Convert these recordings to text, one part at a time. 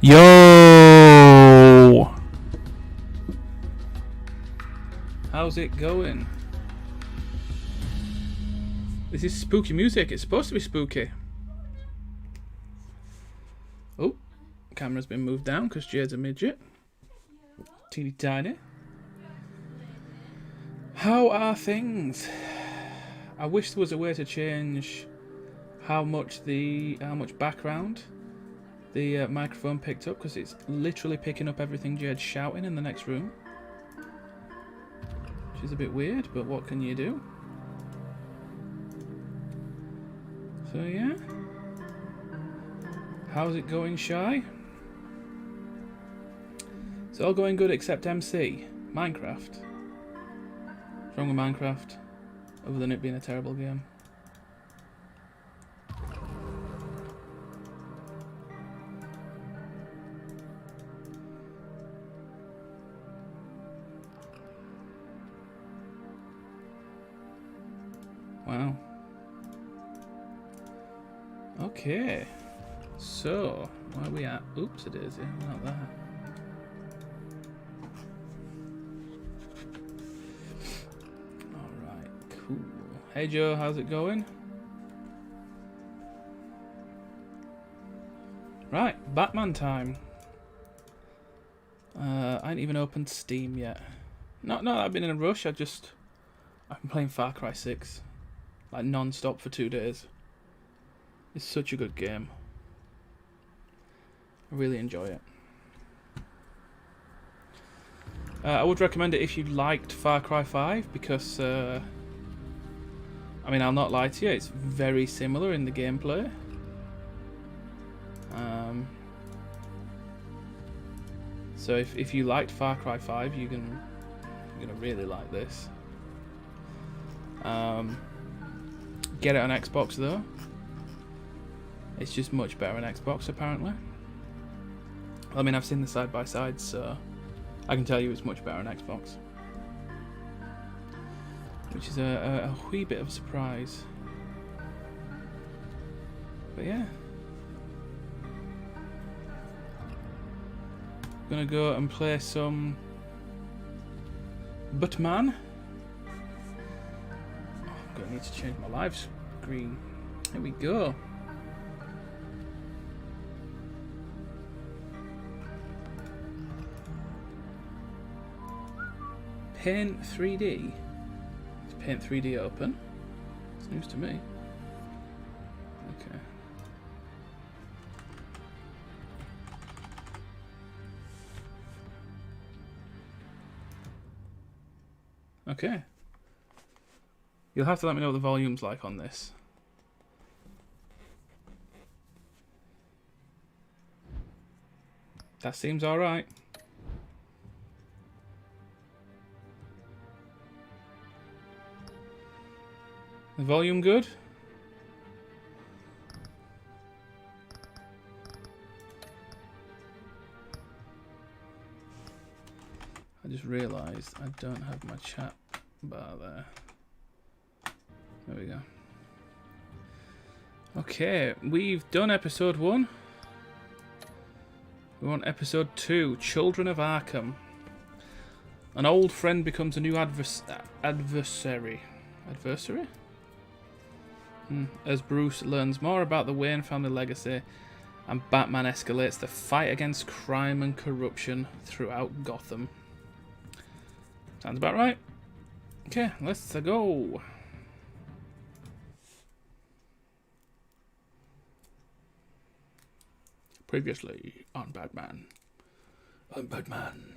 Yo! How's it going? This is spooky music. It's supposed to be spooky. Oh, camera's been moved down because Jade's a midget. Teeny tiny. How are things? I wish there was a way to change how much background the microphone picked up, because it's literally picking up everything Jade's shouting in the next room. Which is a bit weird, but what can you do? So yeah. How's it going, Shy? It's all going good except MC. Minecraft. What's wrong with Minecraft? Other than it being a terrible game. Wow. Okay. So, where are we at? Oops, it is. Yeah, not that. Alright, cool. Hey Joe, how's it going? Right, Batman time. I ain't even opened Steam yet. Not that I've been in a rush, I've been playing Far Cry 6. Like non-stop for 2 days. It's such a good game. I really enjoy it. I would recommend it if you liked Far Cry 5, because I mean, I'll not lie to you, it's very similar in the gameplay. So if you liked Far Cry 5, you're gonna really like this. Get it on Xbox though. It's just much better on Xbox apparently. I mean, I've seen the side by sides, so I can tell you it's much better on Xbox. Which is a wee bit of a surprise. But yeah. Gonna go and play some Batman. I'm gonna need to change my live screen. Here we go. Paint 3D. Is Paint 3D open? It's news to me. Okay. Okay. You'll have to let me know what the volume's like on this. That seems alright. The volume good? I just realised I don't have my chat bar there. There we go. Okay, we've done episode 1. We're on episode 2, Children of Arkham. An old friend becomes a new adversary. Adversary? As Bruce learns more about the Wayne family legacy, and Batman escalates the fight against crime and corruption throughout Gotham. Sounds about right. Okay, let's go. Previously on Batman. I'm Batman.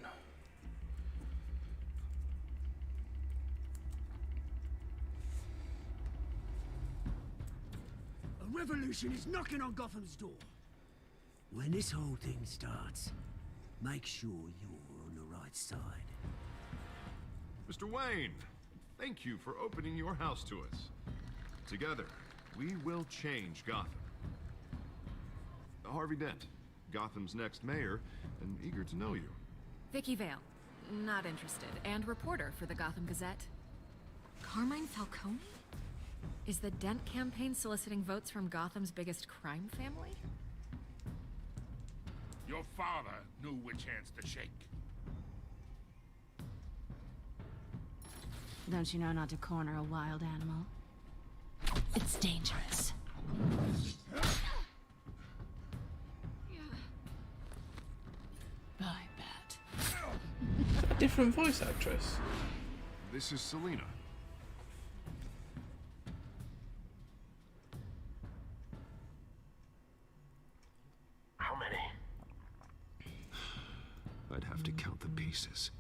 A revolution is knocking on Gotham's door. When this whole thing starts, make sure you're on the right side. Mr. Wayne, thank you for opening your house to us. Together, we will change Gotham. Harvey Dent, Gotham's next mayor, and eager to know you. Vicky Vale, not interested, and reporter for the Gotham Gazette. Carmine Falcone? Is the Dent campaign soliciting votes from Gotham's biggest crime family? Your father knew which hands to shake. Don't you know not to corner a wild animal? It's dangerous. I bet. A different voice actress. This is Selena. How many? I'd have to count the pieces.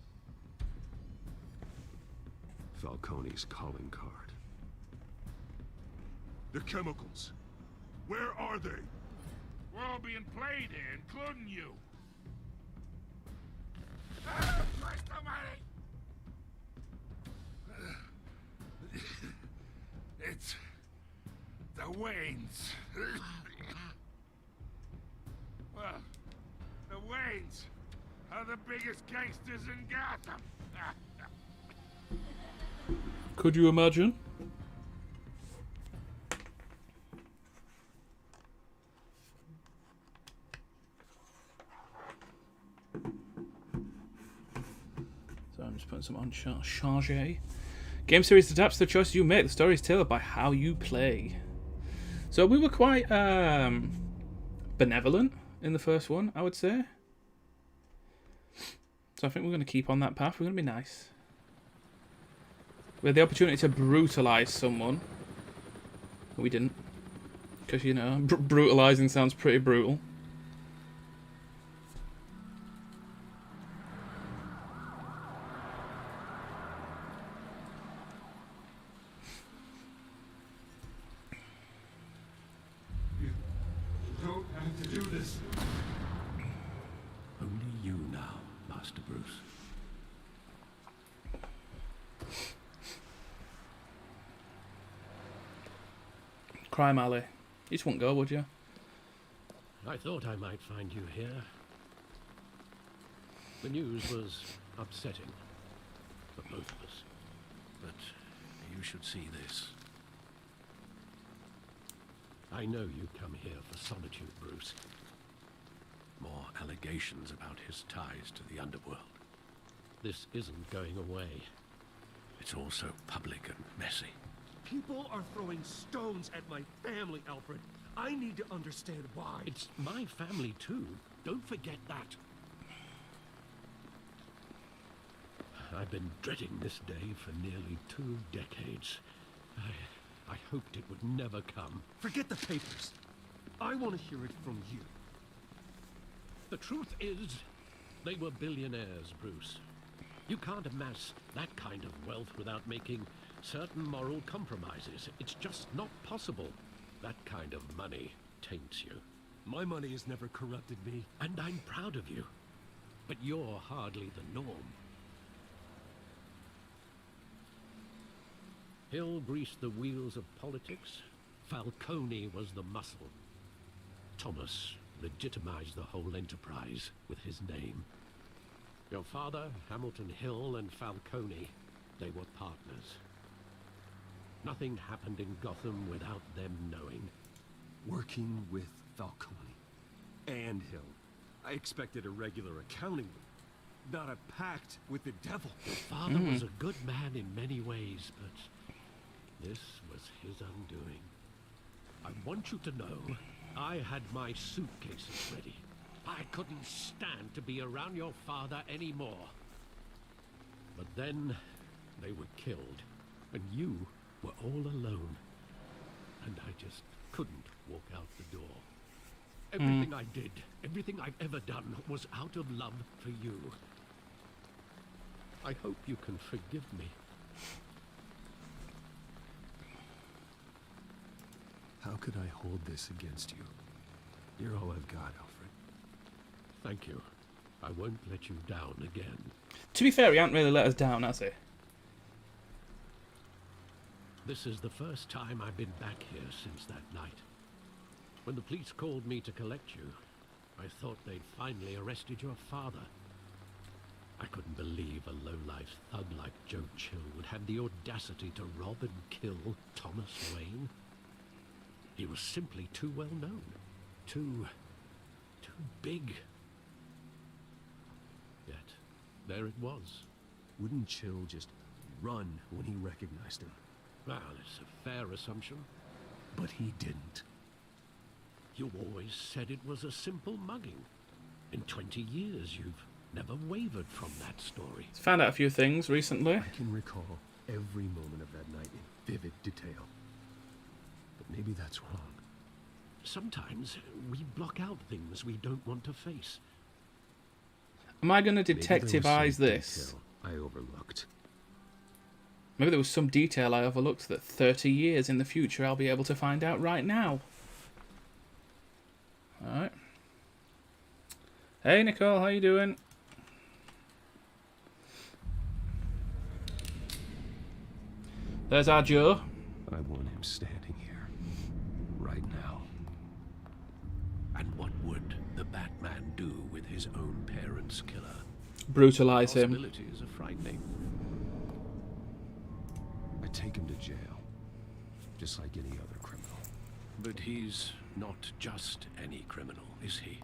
Falcone's calling card. The chemicals. Where are they? We're all being played here, including you. Ah, Christ almighty! It's the Waynes. Well, the Waynes are the biggest gangsters in Gotham. Could you imagine? So I'm just putting some on charge. Game series adapts to the choices you make. The story is tailored by how you play. So we were quite benevolent in the first one, I would say. So I think we're going to keep on that path. We're going to be nice. We had the opportunity to brutalize someone. But we didn't. Because, you know, brutalizing sounds pretty brutal. You don't have to do this. Only you now, Master Bruce. Crime Alley. You just wouldn't go, would you? I thought I might find you here. The news was upsetting for both of us. But you should see this. I know you come here for solitude, Bruce. More allegations about his ties to the underworld. This isn't going away. It's all so public and messy. People are throwing stones at my family, Alfred. I need to understand why. It's my family too. Don't forget that. I've been dreading this day for nearly 2 decades. I hoped it would never come. Forget the papers. I want to hear it from you. The truth is, they were billionaires, Bruce. You can't amass that kind of wealth without making certain moral compromises. It's just not possible. That kind of money taints you. My money has never corrupted me. And I'm proud of you. But you're hardly the norm. Hill greased the wheels of politics. Falcone was the muscle. Thomas legitimized the whole enterprise with his name. Your father, Hamilton Hill, and Falcone, they were partners. Nothing happened in Gotham without them knowing. Working with Falcone and Hill. I expected a regular accounting, not a pact with the devil. Your father was a good man in many ways, but this was his undoing. I want you to know, I had my suitcases ready. I couldn't stand to be around your father anymore. But then, they were killed, and you were all alone. And I just couldn't walk out the door. Everything I did, everything I've ever done, was out of love for you. I hope you can forgive me. How could I hold this against you? You're all I've got, Alfred. Thank you. I won't let you down again. To be fair, he hasn't really let us down, has he? This is the first time I've been back here since that night. When the police called me to collect you, I thought they'd finally arrested your father. I couldn't believe a low-life thug like Joe Chill would have the audacity to rob and kill Thomas Wayne. He was simply too well known. Too big there it was. Wouldn't Chill just run when he recognized him? Well, it's a fair assumption. But he didn't. You always said it was a simple mugging. In 20 years, you've never wavered from that story. Found out a few things recently. I can recall every moment of that night in vivid detail. But maybe that's wrong. Sometimes we block out things we don't want to face. Am I going to Maybe there was detective eyes some this? detail I overlooked. Maybe there was some detail I overlooked that 30 years in the future I'll be able to find out right now. Alright. Hey Nicole, how you doing? There's our Joe. I want him standing here. Right now. And what would the Batman do with his own parents' killer? Brutalize him. Possibilities are frightening. I take him to jail. Just like any other criminal. But he's not just any criminal, is he?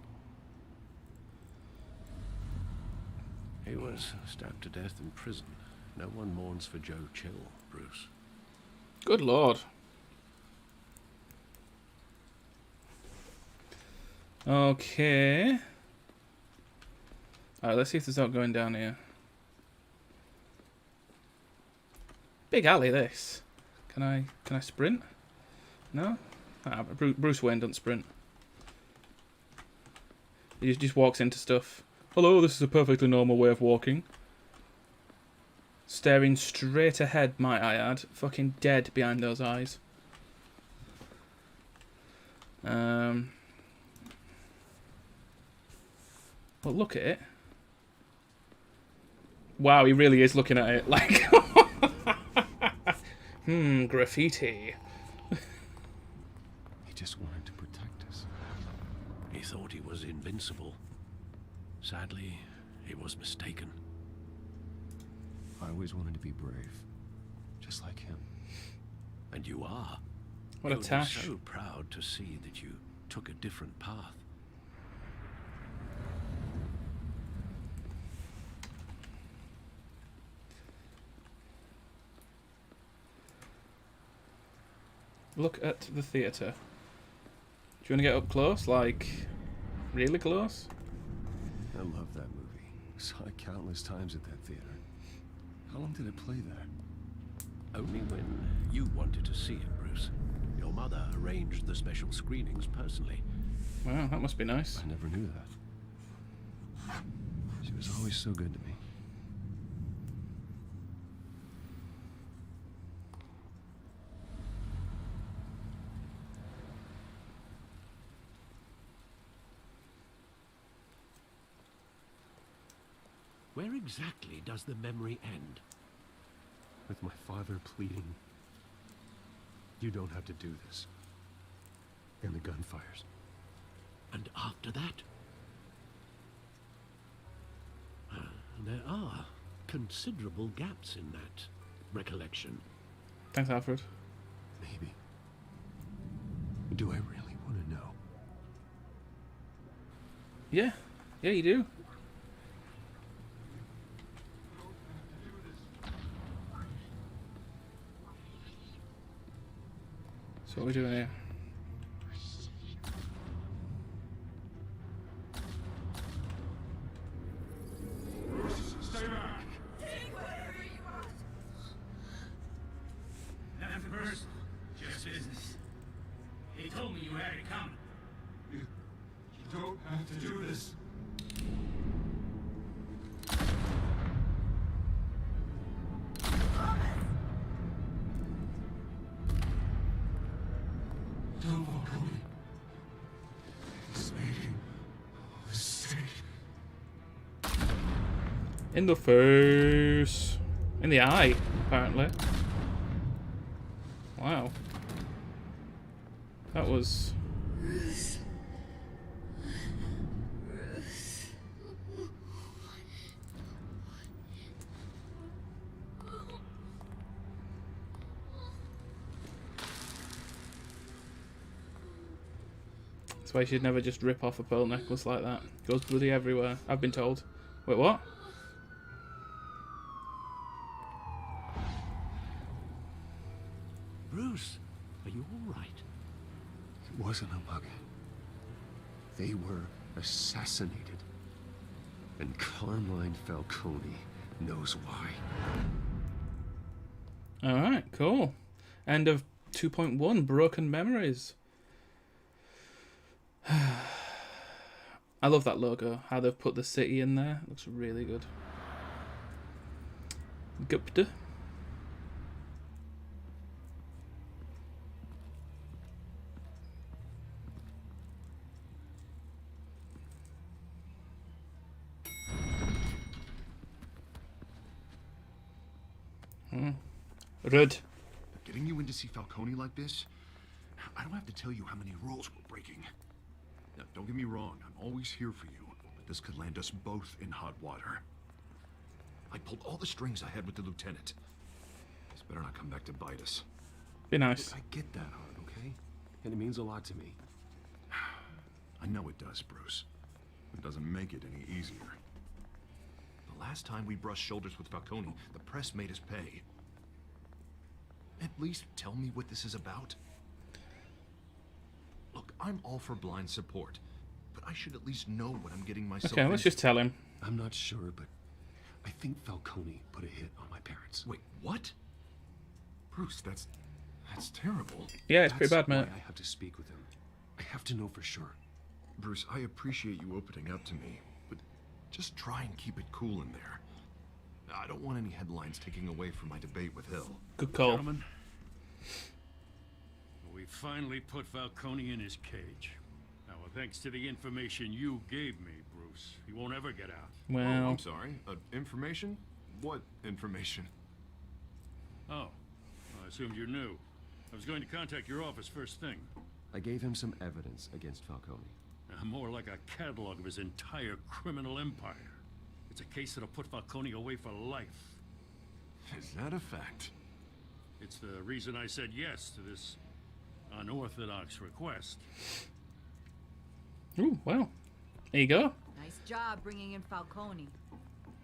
He was stabbed to death in prison. No one mourns for Joe Chill, Bruce. Good lord. Okay. Alright, let's see if there's not going down here. Big alley, this. Can I sprint? No? Ah, Bruce Wayne doesn't sprint. He just walks into stuff. Hello, this is a perfectly normal way of walking. Staring straight ahead, might I add. Fucking dead behind those eyes. But look at it. Wow, he really is looking at it like... graffiti. He just wanted to protect us. He thought he was invincible. Sadly, he was mistaken. I always wanted to be brave. Just like him. And you are. What a You'd be tash. so proud to see that you took a different path. Look at the theatre. Do you want to get up close? Like, really close? I love that movie. Saw it countless times at that theater. How long did it play there? Only when you wanted to see it, Bruce. Your mother arranged the special screenings personally. Wow, that must be nice. I never knew that. She was always so good to me. Where exactly does the memory end? With my father pleading, you don't have to do this. And the gunfires. And after that? There are considerable gaps in that recollection. Thanks, Alfred. Maybe. Do I really want to know? Yeah. Yeah, you do. So what are we doing here? Stay back! Nothing personal, just business. He told me you had it coming. You don't have to do this. Don't walk away. He's making a mistake. In the face. In the eye, apparently. Wow. That was... That's why you should never just rip off a pearl necklace like that. Goes bloody everywhere, I've been told. Wait, what? Bruce, are you all right? It wasn't a mug. They were assassinated. And Carmine Falcone knows why. Alright, cool. End of 2.1, Broken Memories. I love that logo, how they've put the city in there. It looks really good. Gupta. Rude. Getting you in to see Falcone like this? I don't have to tell you how many rules we're breaking. Now, don't get me wrong, I'm always here for you, but this could land us both in hot water. I pulled all the strings I had with the lieutenant. This better not come back to bite us. Be nice. I get that, Hart, okay? And it means a lot to me. I know it does, Bruce. It doesn't make it any easier. The last time we brushed shoulders with Falcone, the press made us pay. At least tell me what this is about. Look, I'm all for blind support, but I should at least know what I'm getting myself Okay, let's into. just tell him. I'm not sure, but I think Falcone put a hit on my parents. Wait, what? Bruce, that's terrible. Yeah, it's pretty bad, That's mate. why I have to speak with him. I have to know for sure. Bruce, I appreciate you opening up to me, but just try and keep it cool in there. I don't want any headlines taking away from my debate with Hill. Good call. Gentlemen, we finally put Falcone in his cage. Now, thanks to the information you gave me, Bruce, he won't ever get out. Oh, Well, I'm sorry. Information? What information? Oh, I assumed you knew. I was going to contact your office first thing. I gave him some evidence against Falcone. More like a catalog of his entire criminal empire. It's a case that'll put Falcone away for life. Is that a fact? It's the reason I said yes to this unorthodox request. ooh, well, there you go. Nice job bringing in Falcone.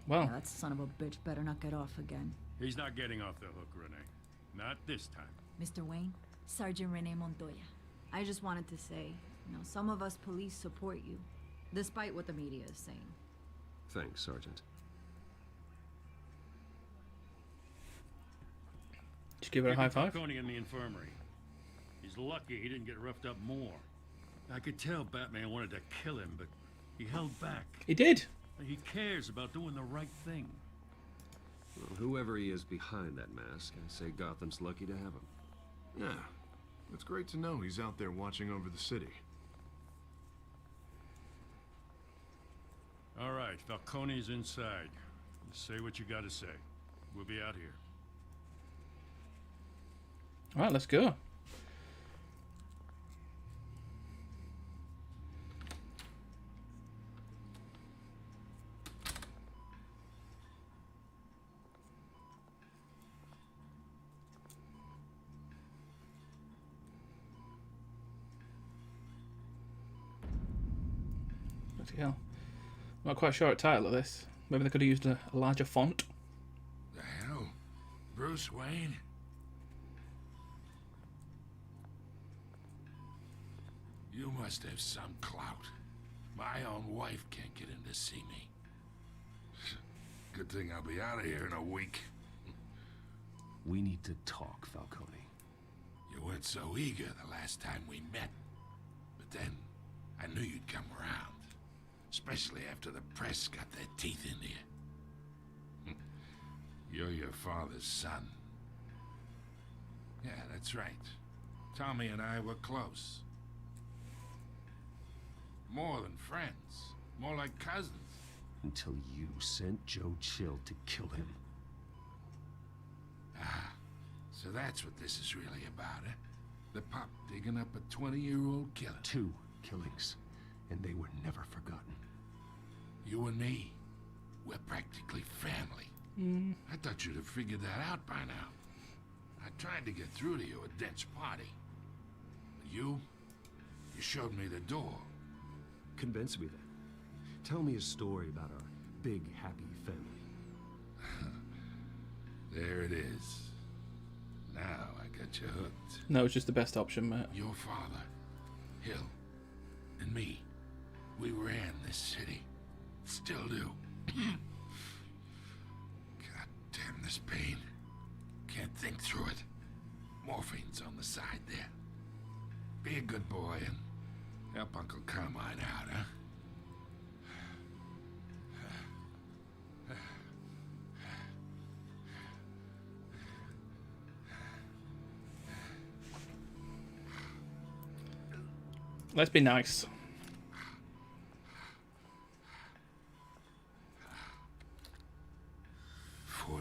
Well, That son of a bitch better not get off again. He's not getting off the hook, Renee. Not this time. Mr. Wayne, Sergeant Rene Montoya. I just wanted to say, some of us police support you, despite what the media is saying. Thanks, Sergeant. just give her a high five. Falcone in the infirmary. He's lucky he didn't get roughed up more. I could tell Batman wanted to kill him, but he held back. He did. He cares about doing the right thing. Well, whoever he is behind that mask, I say Gotham's lucky to have him. Yeah. It's great to know he's out there watching over the city. All right, Falcone's inside. Say what you gotta say. We'll be out here. All right, let's go. Bloody hell. Not quite sure what title of this. Maybe they could have used a larger font. The hell? Bruce Wayne? You must have some clout. My own wife can't get in to see me. Good thing I'll be out of here in a week. We need to talk, Falcone. You weren't so eager the last time we met. But then, I knew you'd come around. Especially after the press got their teeth into you. You're your father's son. Yeah, that's right. Tommy and I were close. More than friends. More like cousins. Until you sent Joe Chill to kill him. Ah, so that's what this is really about, eh? The pup digging up a 20-year-old killer. 2 killings, and they were never forgotten. You and me, we're practically family. I thought you'd have figured that out by now. I tried to get through to you at Dent's party. But you showed me the door. Convince me then. Tell me a story about our big, happy family. There it is. Now I got got you hooked. No, it's just the best option, mate. Your father, Hill, and me, we ran this city. Still do. God damn this pain. Can't think through it. Morphine's on the side there. Be a good boy and help Uncle Carmine out, huh? Let's be nice.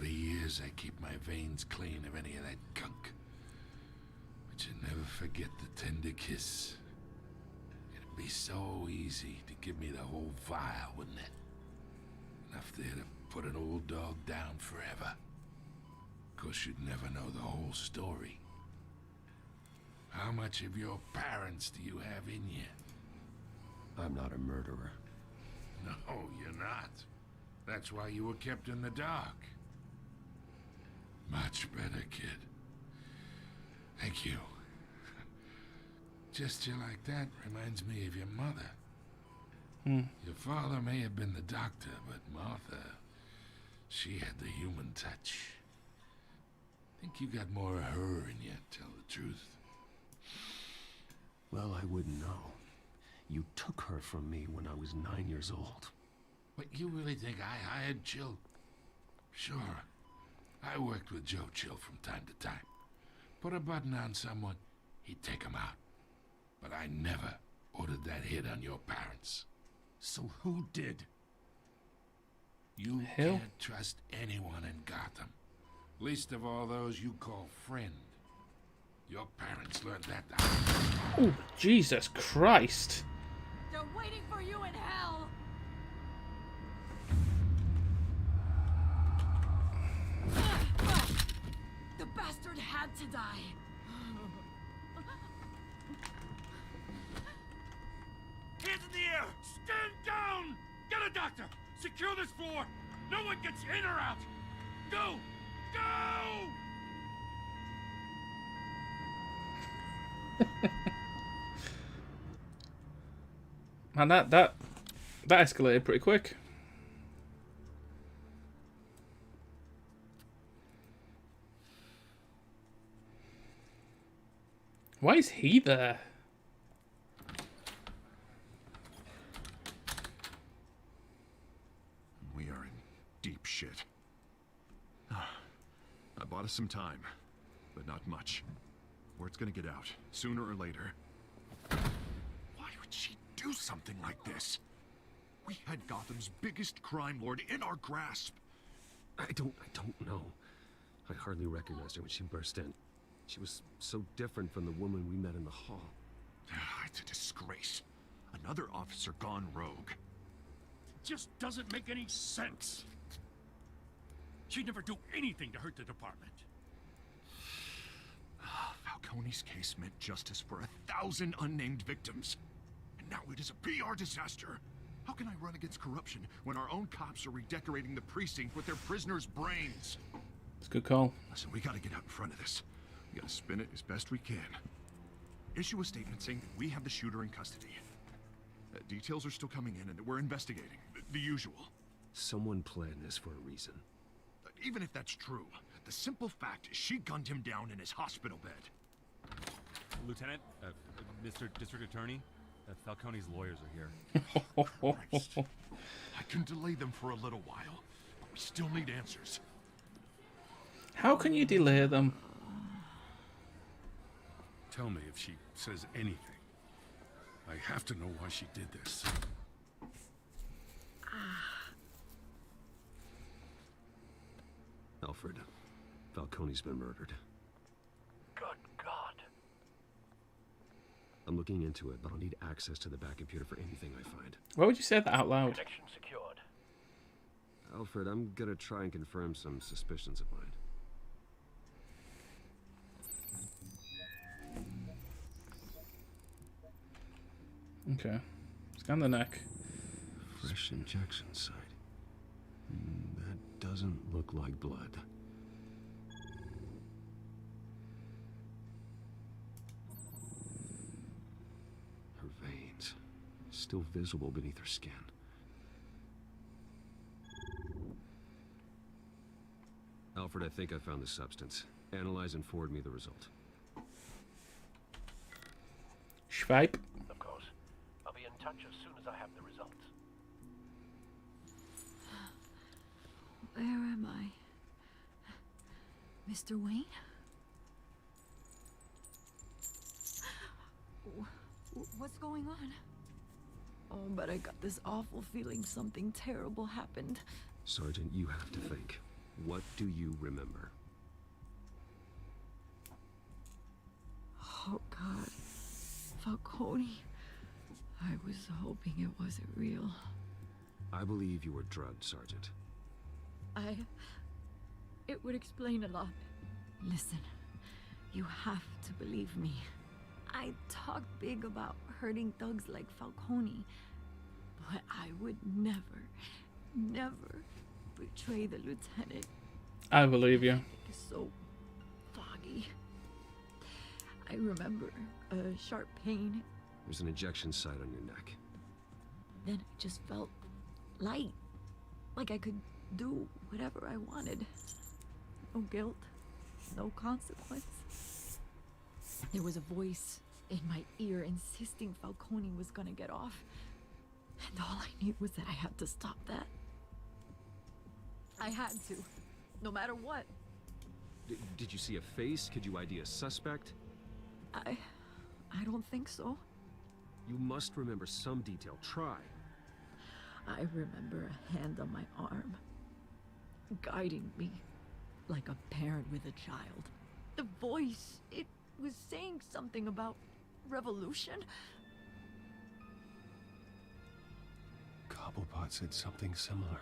Years I keep my veins clean of any of that gunk. But you never forget the tender kiss. It'd be so easy to give me the whole vial, wouldn't it? Enough there to put an old dog down forever. Of course, you'd never know the whole story. How much of your parents do you have in you? I'm not a murderer. No, you're not. That's why you were kept in the dark. Much better, kid. Thank you. Gesture like that reminds me of your mother. Your father may have been the doctor, but Martha, she had the human touch. Think you got more of her in you, tell the truth. Well, I wouldn't know. You took her from me when I was 9 years old. But you really think I hired Chill? Sure. I worked with Joe Chill from time to time. Put a button on someone, he'd take him out. But I never ordered that hit on your parents. So who did? You Hill? can't trust anyone in Gotham. Least of all those you call friend. Your parents learned that the hard way. Oh, Jesus Christ. They're waiting for you in hell! The bastard had to die. Hands in the air! Stand down! Get a doctor! Secure this floor! No one gets in or out! Go! Go! Man, that escalated pretty quick. Why is he there? We are in deep shit. I bought us some time, but not much. Word's gonna get out, sooner or later. Why would she do something like this? We had Gotham's biggest crime lord in our grasp. I don't know. I hardly recognized her when she burst in. She was so different from the woman we met in the hall. It's a disgrace. Another officer gone rogue. Just doesn't make any sense. She'd never do anything to hurt the department. Falcone's case meant justice for 1,000 unnamed victims. And now it is a PR disaster. How can I run against corruption when our own cops are redecorating the precinct with their prisoners' brains? It's a good call. Listen, we gotta get out in front of this. We gotta spin it as best we can. Issue a statement saying that we have the shooter in custody. Details are still coming in and that we're investigating. The usual. Someone planned this for a reason. Even if that's true, the simple fact is she gunned him down in his hospital bed. Lieutenant, Mr. District Attorney, Falcone's lawyers are here. Christ. I can delay them for a little while, but we still need answers. How can you delay them? Tell me if she says anything. I have to know why she did this. Alfred, Falcone's been murdered. Good God. I'm looking into it, but I'll need access to the back computer for anything I find. Why would you say that out loud? Connection secured. Alfred, I'm gonna try and confirm some suspicions of mine. Okay. Scan the neck. Fresh injection site. That doesn't look like blood. still visible beneath her skin. Alfred, I think I found the substance. Analyze and forward me the result. Schweip. Of course. I'll be in touch as soon as I have the results. Where am I? Mr. Wayne? What's going on? Oh, but I got this awful feeling something terrible happened. Sergeant, you have to think. What do you remember? Oh, God. Falcone. I was hoping it wasn't real. I believe you were drugged, Sergeant. It would explain a lot. Listen, you have to believe me. I talk big about hurting thugs like Falcone, but I would never, never betray the lieutenant. I believe you. It's so foggy. I remember a sharp pain. There's an injection site on your neck. Then I just felt light, like I could do whatever I wanted. No guilt, no consequence. There was a voice in my ear insisting Falcone was gonna get off. And all I knew was that I had to stop that. I had to, no matter what. Did you see a face? Could you ID a suspect? I don't think so. You must remember some detail. Try. I remember a hand on my arm, guiding me like a parent with a child. The voice, it was saying something about revolution. Cobblepot said something similar.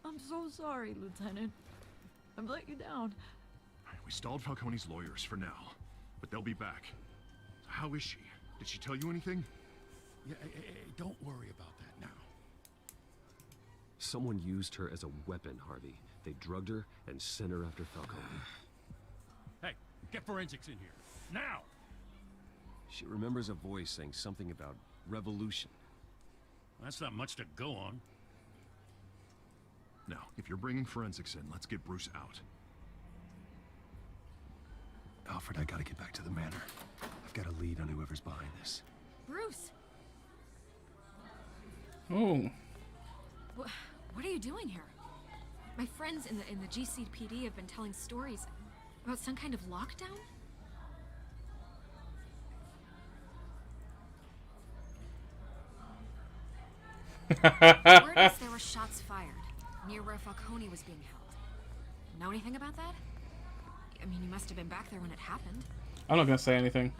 I'm so sorry, Lieutenant. I've let you down. We stalled Falcone's lawyers for now, but they'll be back. How is she? Did she tell you anything? Yeah, don't worry about that now. Someone used her as a weapon, Harvey. They drugged her and sent her after Falcone. Hey, get forensics in here. Now! She remembers a voice saying something about revolution. That's not much to go on. Now, if you're bringing forensics in, let's get Bruce out. Alfred, I gotta get back to the manor. I've got a lead on whoever's behind this. Bruce! Oh. What are you doing here? My friends in the GCPD have been telling stories about some kind of lockdown? Word is there were shots fired near where Falcone was being held. Know anything about that? I mean, you must have been back there when it happened. I'm not gonna say anything.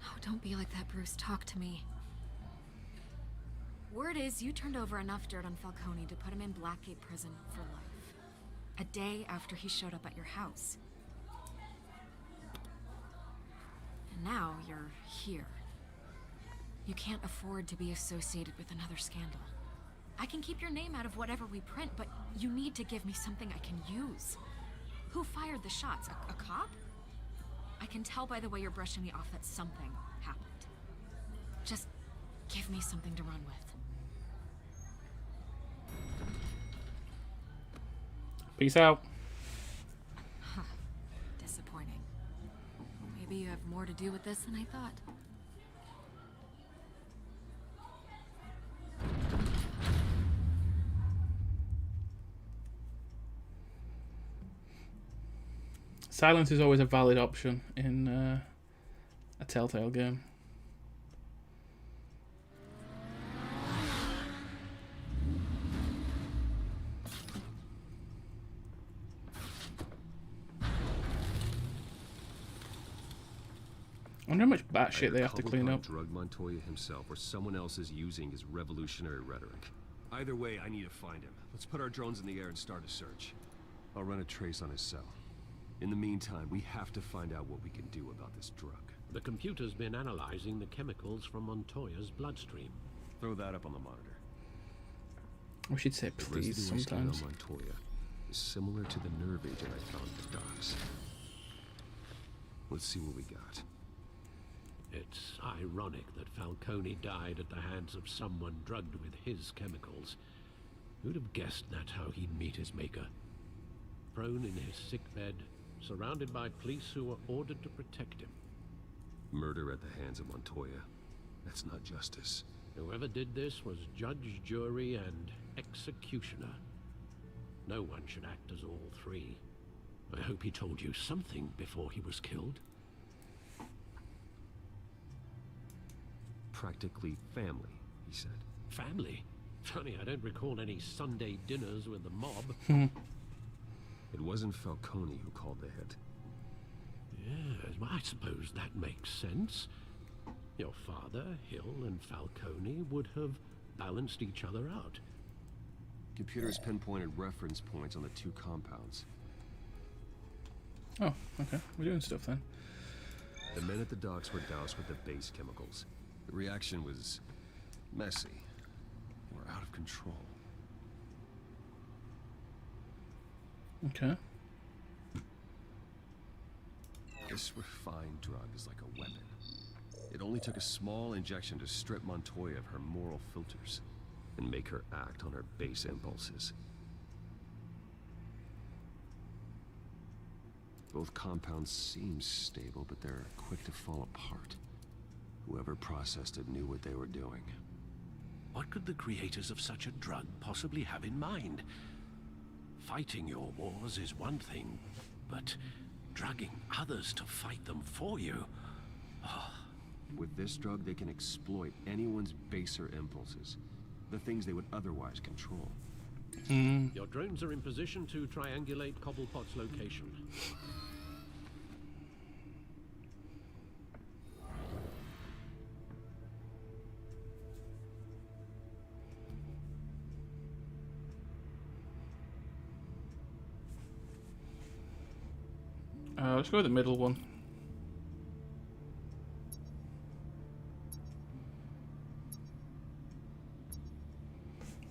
Oh, don't be like that, Bruce. Talk to me. Word is you turned over enough dirt on Falcone to put him in Blackgate Prison for life. A day after he showed up at your house. And now you're here. You can't afford to be associated with another scandal. I can keep your name out of whatever we print, but you need to give me something I can use. Who fired the shots? A cop? I can tell by the way you're brushing me off that something happened. Just give me something to run with. Peace out. Huh. Disappointing. Maybe you have more to do with this than I thought. Silence is always a valid option in a Telltale game. I wonder how much batshit they have to clean up. Drugged Montoya himself, or someone else is using his revolutionary rhetoric. Either way, I need to find him. Let's put our drones in the air and start a search. I'll run a trace on his cell. In the meantime, we have to find out what we can do about this drug. The computer's been analyzing the chemicals from Montoya's bloodstream. Throw that up on the monitor. We should say The please residue I scanned sometimes. on Montoya. is similar to the nerve agent I found at the docks. Let's see what we got. It's ironic that Falcone died at the hands of someone drugged with his chemicals. Who'd have guessed that's how he'd meet his maker? Prone in his sickbed, surrounded by police who were ordered to protect him. Murder at the hands of Montoya. That's not justice. Whoever did this was judge, jury, and executioner. No one should act as all three. I hope he told you something before he was killed. Practically family, he said. Family? Funny, I don't recall any Sunday dinners with the mob. It wasn't Falcone who called the hit. Yes, well, I suppose that makes sense. Your father, Hill, and Falcone would have balanced each other out. Computers pinpointed reference points on the two compounds. Oh, okay. We're doing stuff then. The men at the docks were doused with the base chemicals. The reaction was messy, or out of control. Okay. This refined drug is like a weapon. It only took a small injection to strip Montoya of her moral filters and make her act on her base impulses. Both compounds seem stable, but they're quick to fall apart. Whoever processed it knew what they were doing. What could the creators of such a drug possibly have in mind? Fighting your wars is one thing, but drugging others to fight them for you? With this drug, they can exploit anyone's baser impulses, the things they would otherwise control. Your drones are in position to triangulate Cobblepot's location. Let's go with the middle one.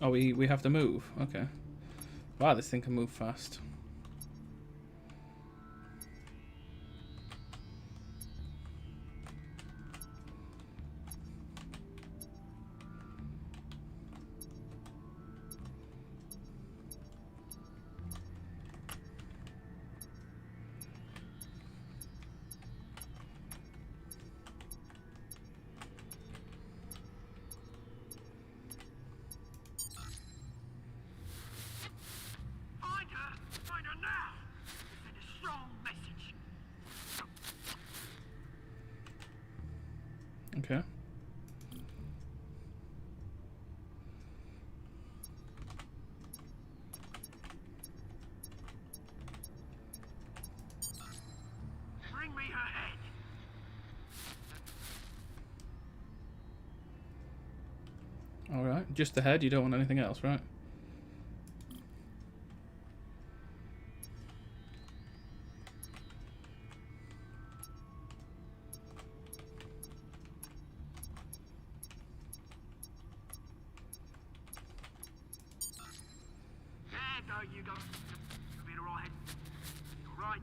Oh, we have to move. Okay. Wow, this thing can move fast. Find her now! Send a strong message. Okay. Bring me her head. All right. Just the head. You don't want anything else, right? You go. You'll be all right. All right.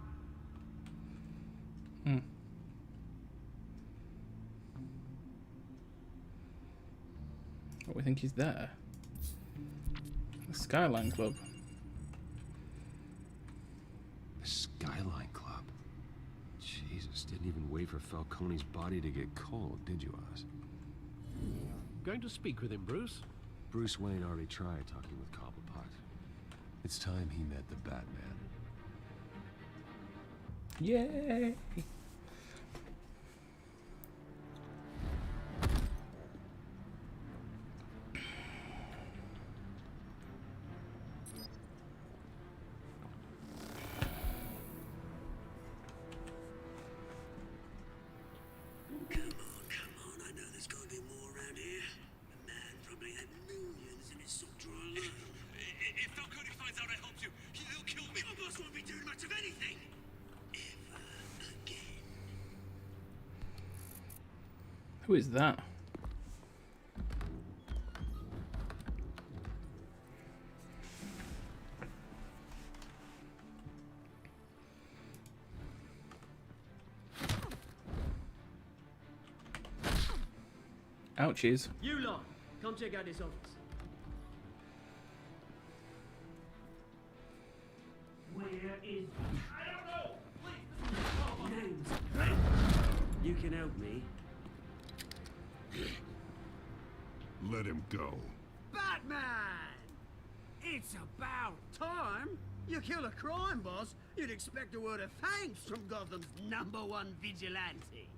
What we think is there? The Skyline Club. The Skyline Club? Jesus, didn't even wait for Falcone's body to get cold, did you, Oz? Going to speak with him, Bruce? Bruce Wayne already tried talking with Cobblepot. It's time he met the Batman. Yay! Come on. I know there's got to be more around here. The man probably had millions in his sock drawer alone. If Falcone finds out I helped you, he'll kill me. Your boss won't be doing much of anything. Ever again. Who is that? Ouchies. You lot, come check out this office. Where is... I don't know! Please! Names. You can help me. Let him go. Batman! It's about time. You kill a crime boss, you'd expect a word of thanks from Gotham's #1 vigilante.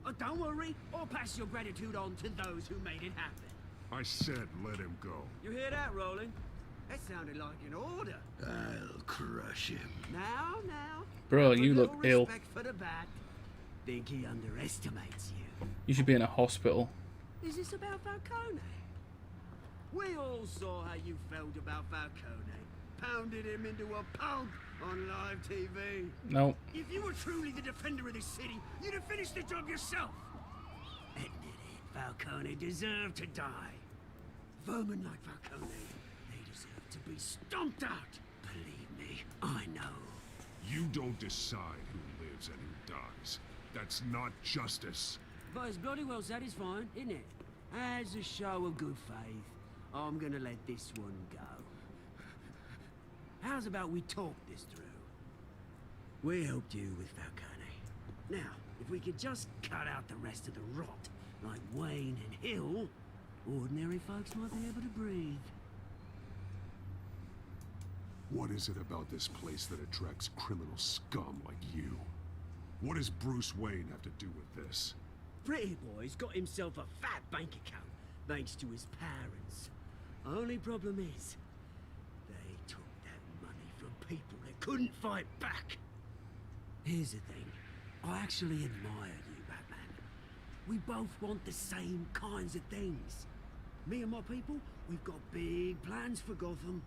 Oh, don't worry, I'll pass your gratitude on to those who made it happen. I said let him go. You hear that, Roland? That sounded like an order. I'll crush him. Now. Bro, have a you look little ill. Respect for the Bat. Think he underestimates you. You should be in a hospital. Is this about Falcone? We all saw how you felt about Falcone. Pounded him into a pulp on live TV. No. If you were truly the defender of this city, you'd have finished the job yourself. Admit it, Falcone deserved to die. Vermin like Falcone, they deserve to be stomped out. Believe me, I know. You don't decide who lives and who dies. That's not justice. But it's bloody well satisfying, isn't it? As a show of good faith, I'm gonna let this one go. How's about we talk this through? We helped you with Falcone. Now, if we could just cut out the rest of the rot, like Wayne and Hill, ordinary folks might be able to breathe. What is it about this place that attracts criminal scum like you? What does Bruce Wayne have to do with this? Pretty Boy's got himself a fat bank account, thanks to his parents. Only problem is, they took that money from people that couldn't fight back. Here's the thing, I actually admire you, Batman. We both want the same kinds of things. Me and my people, we've got big plans for Gotham.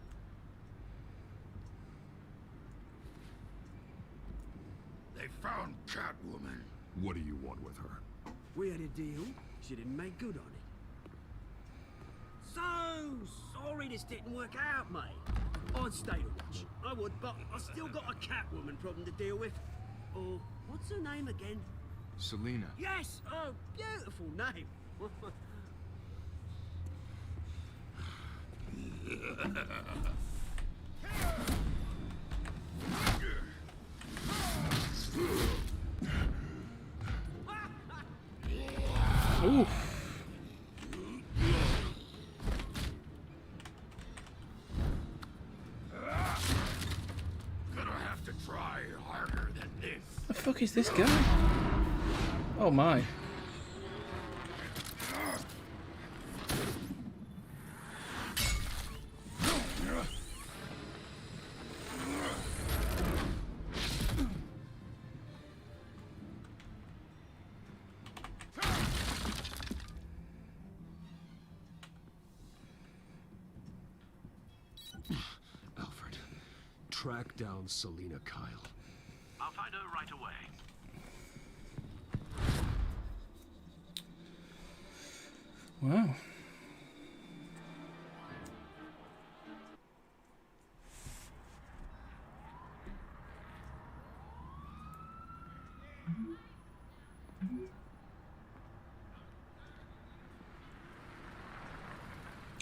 They found Catwoman. What do you want with her? We had a deal, she didn't make good on it. So sorry this didn't work out, mate. I'd stay to watch. I would, but I still got a Catwoman problem to deal with. Or, what's her name again? Selina. Yes! Oh, beautiful name. Oof. Gonna have to try harder than this. The fuck is this guy? Oh my. Alfred, track down Selina Kyle. I'll find her right away. Wow.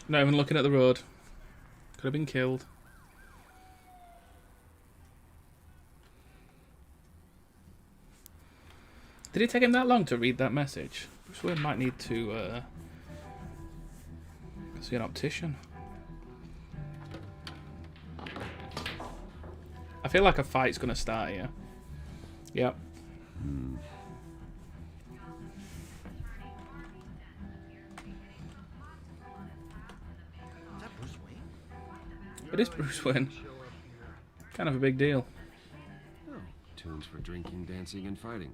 Not even looking at the road. Could have been killed. Did it take him that long to read that message? Bruce Wayne might need to see an optician. I feel like a fight's gonna start here. Yep. It is Bruce Wayne. Kind of a big deal. Oh, tunes for drinking, dancing, and fighting.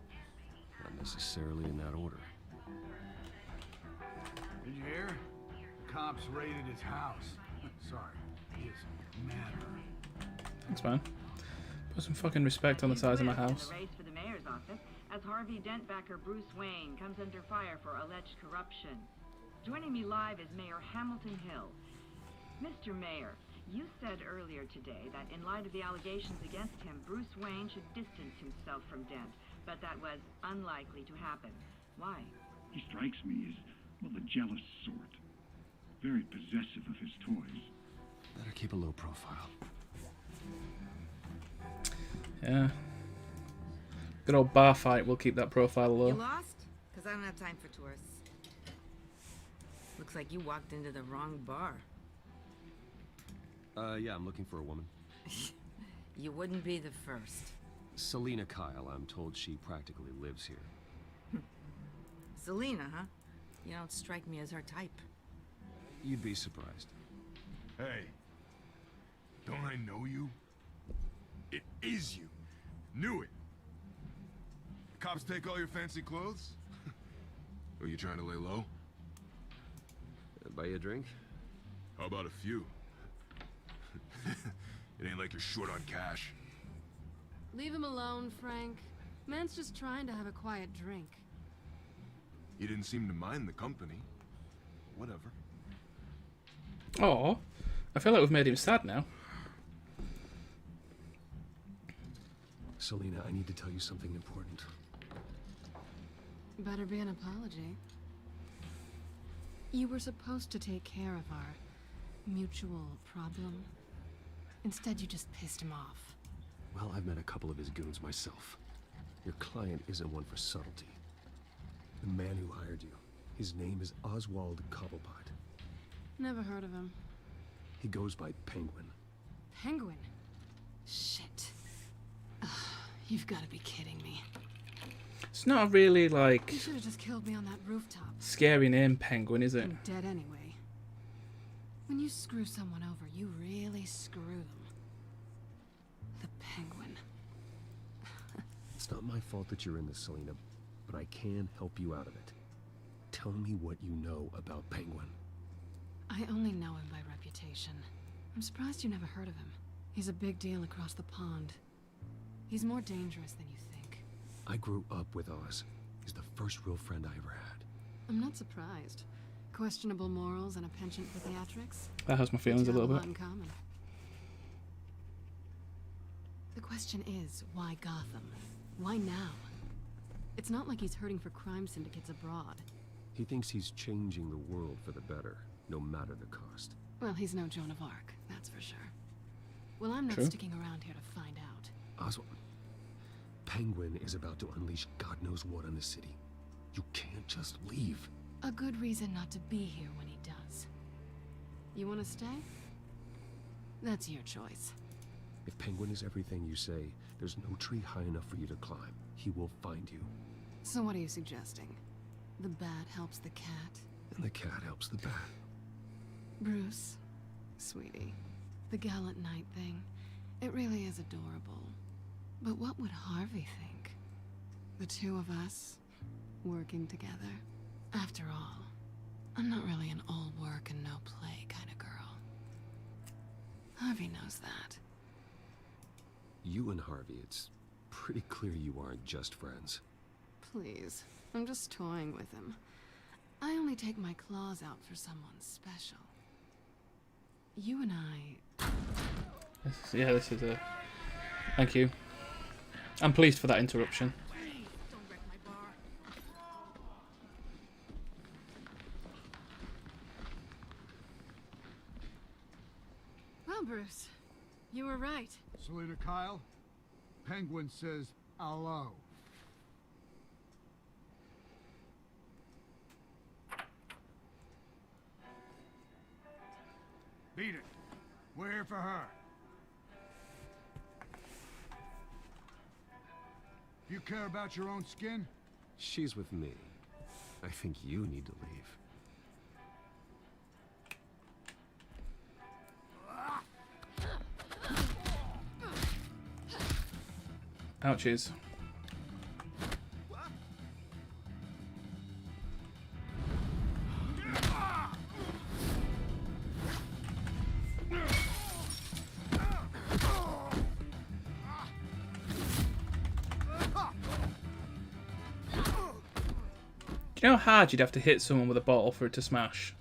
Not necessarily in that order. Did you hear? The cops raided his house. Sorry, his manor. Thanks, man. Put some fucking respect on the size of my house. The race for the mayor's office as Harvey Dent backer Bruce Wayne comes under fire for alleged corruption. Joining me live is Mayor Hamilton Hill. Mr. Mayor, you said earlier today that in light of the allegations against him, Bruce Wayne should distance himself from Dent, but that was unlikely to happen. Why? He strikes me as Well, the jealous sort. Very possessive of his toys. Better keep a low profile. Yeah. Good old bar fight will keep that profile low. You lost? Because I don't have time for tourists. Looks like you walked into the wrong bar. Yeah, I'm looking for a woman. You wouldn't be the first. Selina Kyle, I'm told she practically lives here. Selena, huh? You don't strike me as her type. You'd be surprised. Hey, don't I know you? It is you. Knew it. Cops take all your fancy clothes? Are you trying to lay low? Buy you a drink? How about a few? It ain't like you're short on cash. Leave him alone, Frank. Man's just trying to have a quiet drink. You didn't seem to mind the company. Whatever. Oh, I feel like we've made him sad now. Selina, I need to tell you something important. Better be an apology. You were supposed to take care of our mutual problem. Instead, you just pissed him off. Well, I've met a couple of his goons myself. Your client isn't one for subtlety. The man who hired you, his name is Oswald Cobblepot. Never heard of him. He goes by Penguin. Penguin? Shit. Ugh, you've got to be kidding me. It's not a really, like, You should have just killed me on that rooftop. scary name, Penguin, is it? I'm dead anyway. When you screw someone over, you really screw them. The Penguin. It's not my fault that you're in this, Selina, but I can help you out of it. Tell me what you know about Penguin. I only know him by reputation. I'm surprised you never heard of him. He's a big deal across the pond. He's more dangerous than you think. I grew up with Oz. He's the first real friend I ever had. I'm not surprised. Questionable morals and a penchant for theatrics. That hurts my feelings a little bit. In common. The question is, why Gotham? Why now? It's not like he's hurting for crime syndicates abroad. He thinks he's changing the world for the better, no matter the cost. Well, he's no Joan of Arc, that's for sure. Well, I'm not True. sticking around here to find out. Oswald, Penguin is about to unleash God knows what on the city. You can't just leave. A good reason not to be here when he does. You want to stay? That's your choice. If Penguin is everything you say, there's no tree high enough for you to climb. He will find you. So what are you suggesting? The bat helps the cat? And the cat helps the bat. Bruce, sweetie, the gallant knight thing, it really is adorable. But what would Harvey think? The two of us, working together? After all, I'm not really an all work and no play kind of girl. Harvey knows that. You and Harvey, it's pretty clear you aren't just friends. Please, I'm just toying with him. I only take my claws out for someone special. You and I... Yeah, this is a... Thank you. I'm pleased for that interruption. Well, Bruce, you were right. Selina Kyle, Penguin says hello. Beat it. We're here for her. You care about your own skin? She's with me. I think you need to leave. Ouchies. Do you know how hard you'd have to hit someone with a bottle for it to smash?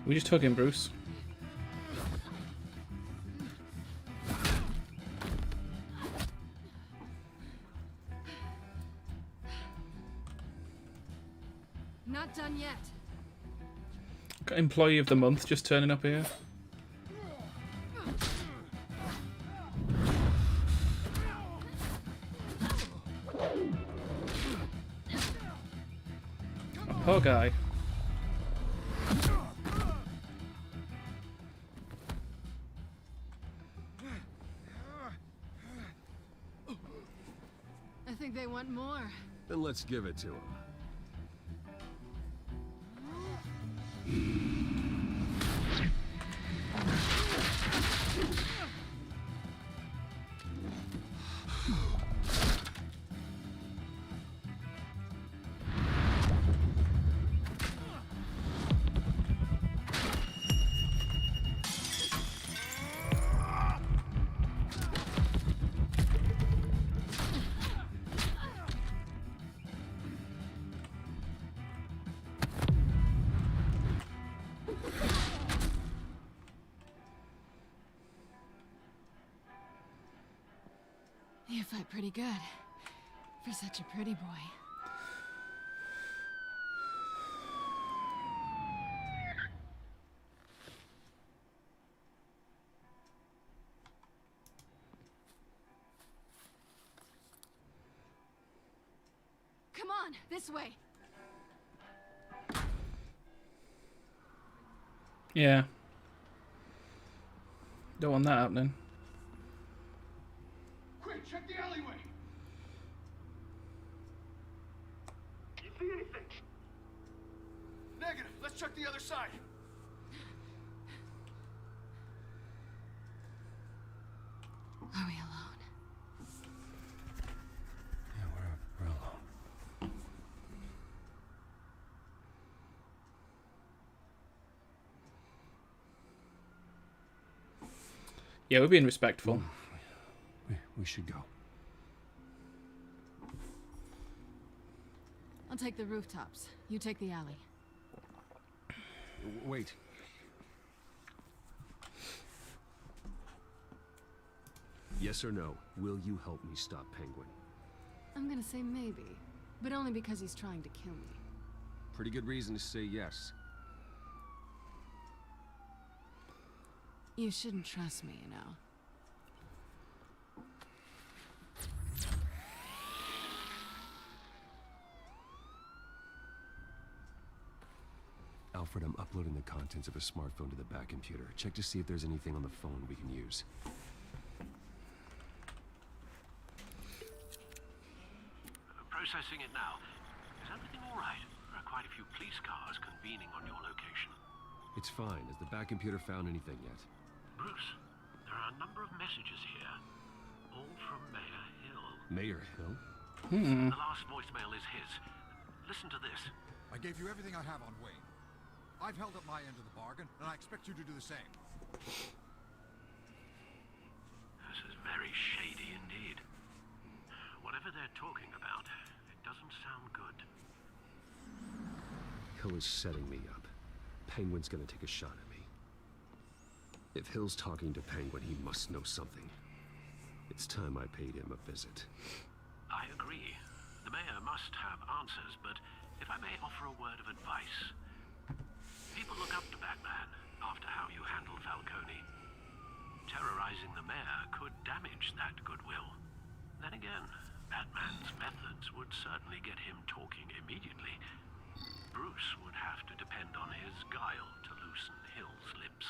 We just took him, Bruce. Not done yet. Got Employee of the Month just turning up here. Poor guy. I think they want more. Then let's give it to him. You fight pretty good. For such a pretty boy. Come on, this way. Yeah. Don't want that happening. Quick, check the alleyway. You see anything? Negative. Let's check the other side. Are we alone? Yeah, we're alone. Yeah, we're being respectful. We should go. I'll take the rooftops. You take the alley. Wait. Yes or no? Will you help me stop Penguin? I'm gonna say maybe, but only because he's trying to kill me. Pretty good reason to say yes. You shouldn't trust me, you know. Alfred, I'm uploading the contents of a smartphone to the back computer. Check to see if there's anything on the phone we can use. Processing it now. Is everything all right? There are quite a few police cars convening on your location. It's fine. Has the back computer found anything yet? Bruce, there are a number of messages here. All from Mayor Hill. Mayor Hill? The last voicemail is his. Listen to this. I gave you everything I have on Wayne. I've held up my end of the bargain, and I expect you to do the same. This is very shady indeed. Whatever they're talking about, it doesn't sound good. Hill is setting me up. Penguin's gonna take a shot at me. If Hill's talking to Penguin, he must know something. It's time I paid him a visit. I agree. The mayor must have answers, but if I may offer a word of advice. People look up to Batman after how you handled Falcone. Terrorizing the mayor could damage that goodwill. Then again, Batman's methods would certainly get him talking immediately. Bruce would have to depend on his guile to loosen Hill's lips.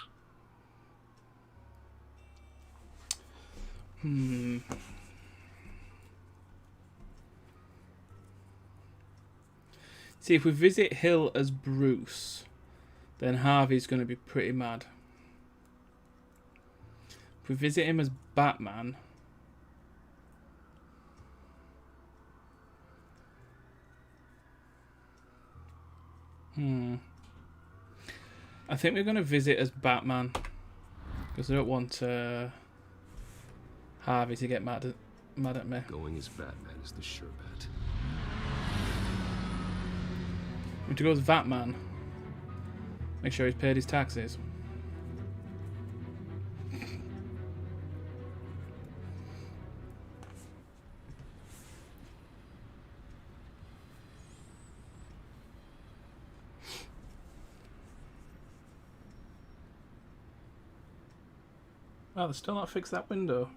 See, if we visit Hill as Bruce, then Harvey's going to be pretty mad. If we visit him as Batman, I think we're going to visit as Batman because I don't want Harvey to get mad at me. Going as Batman is the sure bet. We have to go as Batman. Make sure he's paid his taxes. Oh, they're still not fixed that window.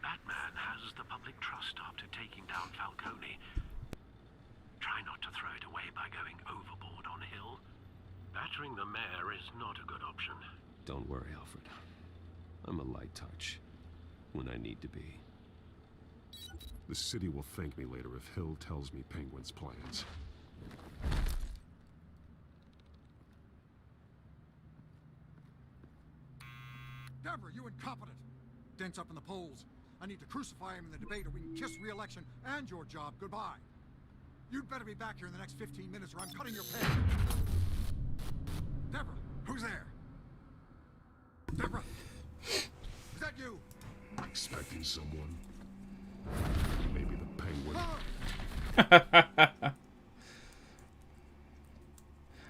Batman has the public trust after taking down Falcone. Try not to throw it away by going overboard on Hill. Battering the mayor is not a good option. Don't worry, Alfred. I'm a light touch when I need to be. The city will thank me later if Hill tells me Penguin's plans. Deborah, you incompetent! Dent's up in the polls. I need to crucify him in the debate or we can kiss re-election and your job goodbye. You'd better be back here in the next 15 minutes or I'm cutting your pay. Deborah, who's there? Deborah! Is that you? Expecting someone. Maybe the Penguin.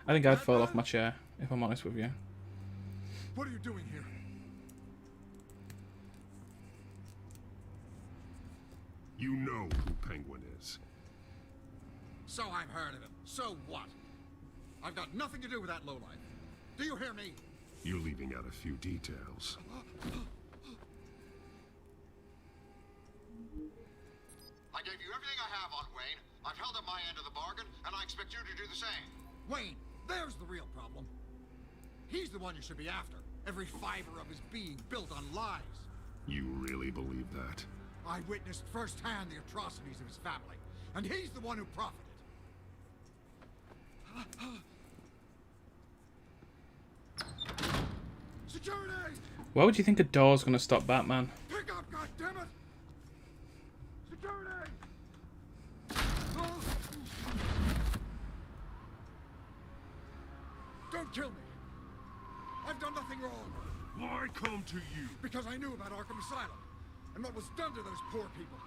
I think I'd fall off my chair, if I'm honest with you. What are you doing here? You know who Penguin is. So I've heard of him. So what? I've got nothing to do with that lowlife. Do you hear me? You're leaving out a few details. I gave you everything I have on Wayne. I've held up my end of the bargain, and I expect you to do the same. Wayne, there's the real problem. He's the one you should be after. Every fiber of his being built on lies. You really believe that? I witnessed firsthand the atrocities of his family, and he's the one who profited. Security! Why would you think a door's gonna stop Batman? Pick up, goddammit! Security! Don't kill me! I've done nothing wrong! Why come to you? Because I knew about Arkham Asylum, and what was done to those poor people.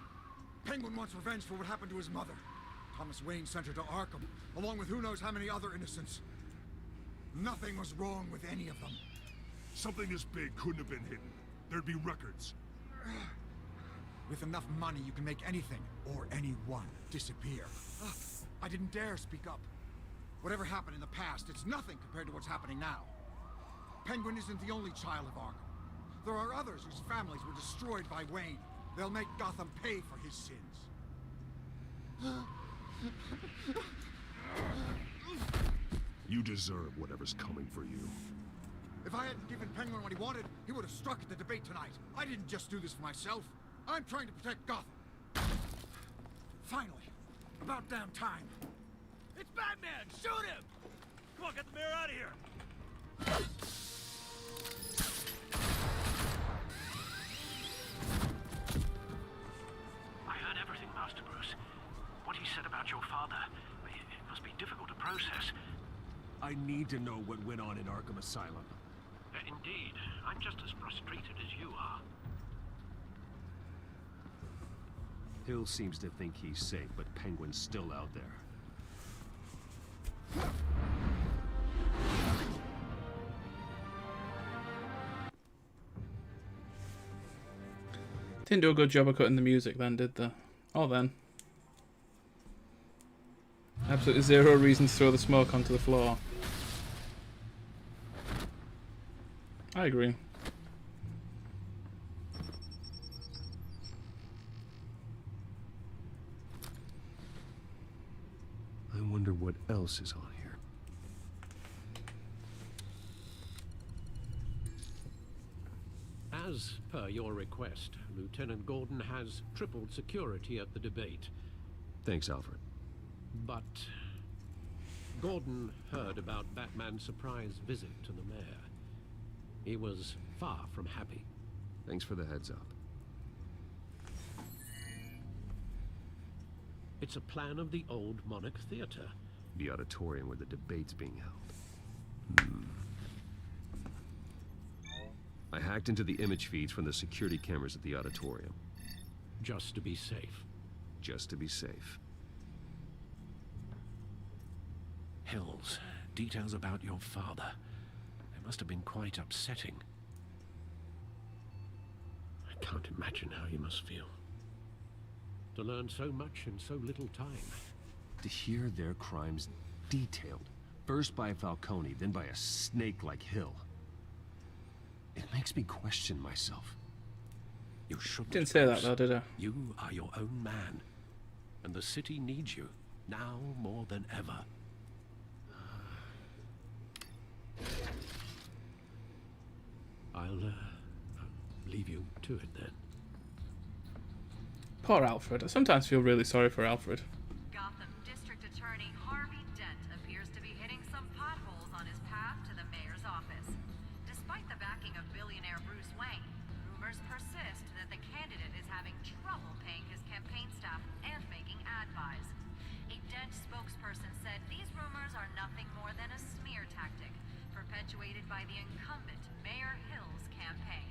Penguin wants revenge for what happened to his mother. Thomas Wayne sent her to Arkham, along with who knows how many other innocents. Nothing was wrong with any of them. Something this big couldn't have been hidden. There'd be records. With enough money, you can make anything, or anyone, disappear. I didn't dare speak up. Whatever happened in the past, it's nothing compared to what's happening now. Penguin isn't the only child of Arkham. There are others whose families were destroyed by Wayne. They'll make Gotham pay for his sins. You deserve whatever's coming for you. If I hadn't given Penguin what he wanted, he would have struck at the debate tonight. I didn't just do this for myself. I'm trying to protect Gotham. Finally. About damn time. It's Batman! Shoot him! Come on, get the mayor out of here! I heard everything, Master Bruce. What he said about your father, it must be difficult to process. I need to know what went on in Arkham Asylum. Indeed. I'm just as frustrated as you are. Hill seems to think he's safe, but Penguin's still out there. Didn't do a good job of cutting the music then, did they? Oh then. Absolutely zero reason to throw the smoke onto the floor. I agree. I wonder what else is on here. As per your request, Lieutenant Gordon has tripled security at the debate. Thanks, Alfred. But Gordon heard about Batman's surprise visit to the mayor. He was far from happy. Thanks for the heads up. It's a plan of the old Monarch Theater. The auditorium where the debate's being held. I hacked into the image feeds from the security cameras at the auditorium. Just to be safe. Just to be safe. Hills, details about your father. They must have been quite upsetting. I can't imagine how you must feel. To learn so much in so little time. To hear their crimes detailed, first by Falcone, then by a snake like Hill. It makes me question myself. You shouldn't. Didn't say that though, did I? You are your own man. And the city needs you, now more than ever. I'll leave you to it then. Poor Alfred. I sometimes feel really sorry for Alfred. Gotham District Attorney Harvey Dent appears to be hitting some potholes on his path to the mayor's office. Despite the backing of billionaire Bruce Wayne, rumors persist that the candidate is having trouble paying his campaign staff and making ad buys. A Dent spokesperson said these rumors are nothing more than a smear tactic perpetuated by the incumbent Mayor Hill's campaign.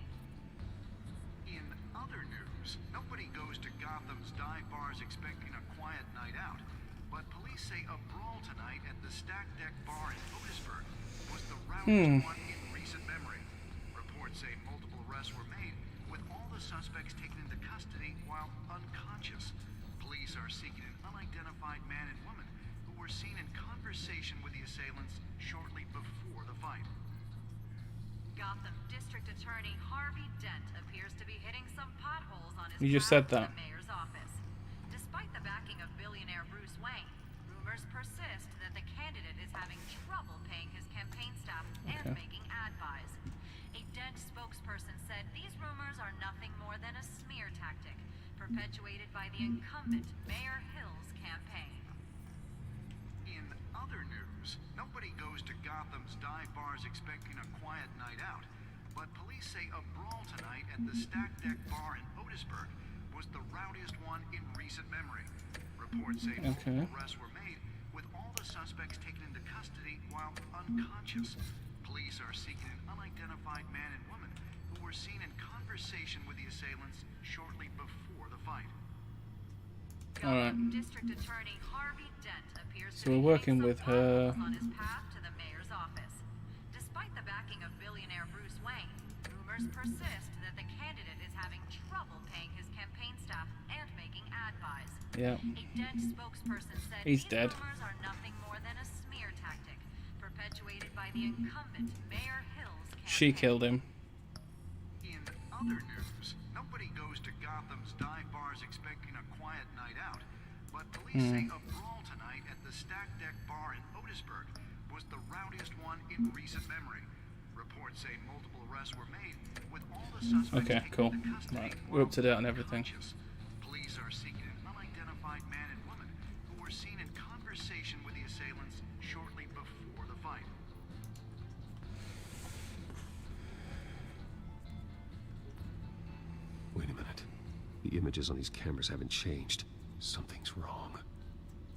In other news, nobody goes to Gotham's dive bars expecting a quiet night out, but police say a brawl tonight at the Stack Deck Bar in Otisburg was the rowdiest one in recent memory. Reports say multiple arrests were made, with all the suspects taken into custody while unconscious. Police are seeking an unidentified man and woman who were seen in conversation with the assailants shortly before the fight. Gotham District Attorney Harvey Dent appears to be hitting some potholes on his You just path said to that. the mayor's office. Despite the backing of billionaire Bruce Wayne, rumors persist that the candidate is having trouble paying his campaign staff and making ad buys. A Dent spokesperson said these rumors are nothing more than a smear tactic perpetuated by the incumbent Mayor Hill's campaign. In other news, nobody goes to Gotham's dive bars expecting a quiet night out, but police say a brawl tonight at the Stack Deck Bar in Otisburg was the rowdiest one in recent memory. Reports say multiple arrests were made, with all the suspects taken into custody while unconscious. Police are seeking an unidentified man and woman who were seen in conversation with the assailants shortly before the fight. Gotham District Attorney Harvey Dent appears So to be we're working hitting with some her. potholes on his path to the mayor's office. Despite the backing of billionaire Bruce Wayne, rumors persist that the candidate is having trouble paying his campaign staff and making ad buys. Yeah. A Dent spokesperson said He's these dead. rumors are nothing more than a smear tactic perpetuated by the incumbent Mayor Hill's campaign. She killed him. In other news, nobody goes to Gotham's dive bars expecting a quiet night out, but police say a brawl tonight at the Stack Deck Bar in Otisburg was the rowdiest one in recent memory. Reports say multiple arrests were made, with all the suspects Okay, taken cool. into custody Right. We're up to date on while everything. unconscious. Police are seeking an unidentified man and woman who were seen in conversation with the assailants shortly before the fight. Wait a minute. The images on these cameras haven't changed. Something's wrong.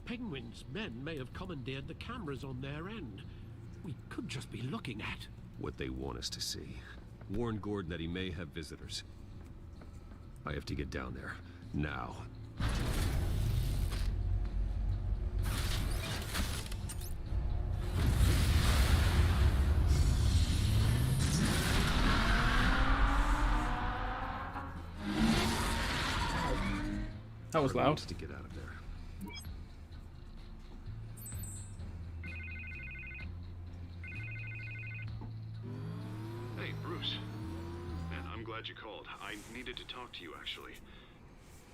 Penguin's men may have commandeered the cameras on their end. We could just be looking at What they want us to see. Warn Gordon that he may have visitors. I have to get down there. Now. That was loud. To get out of there. Hey, Bruce. Man, I'm glad you called. I needed to talk to you, actually.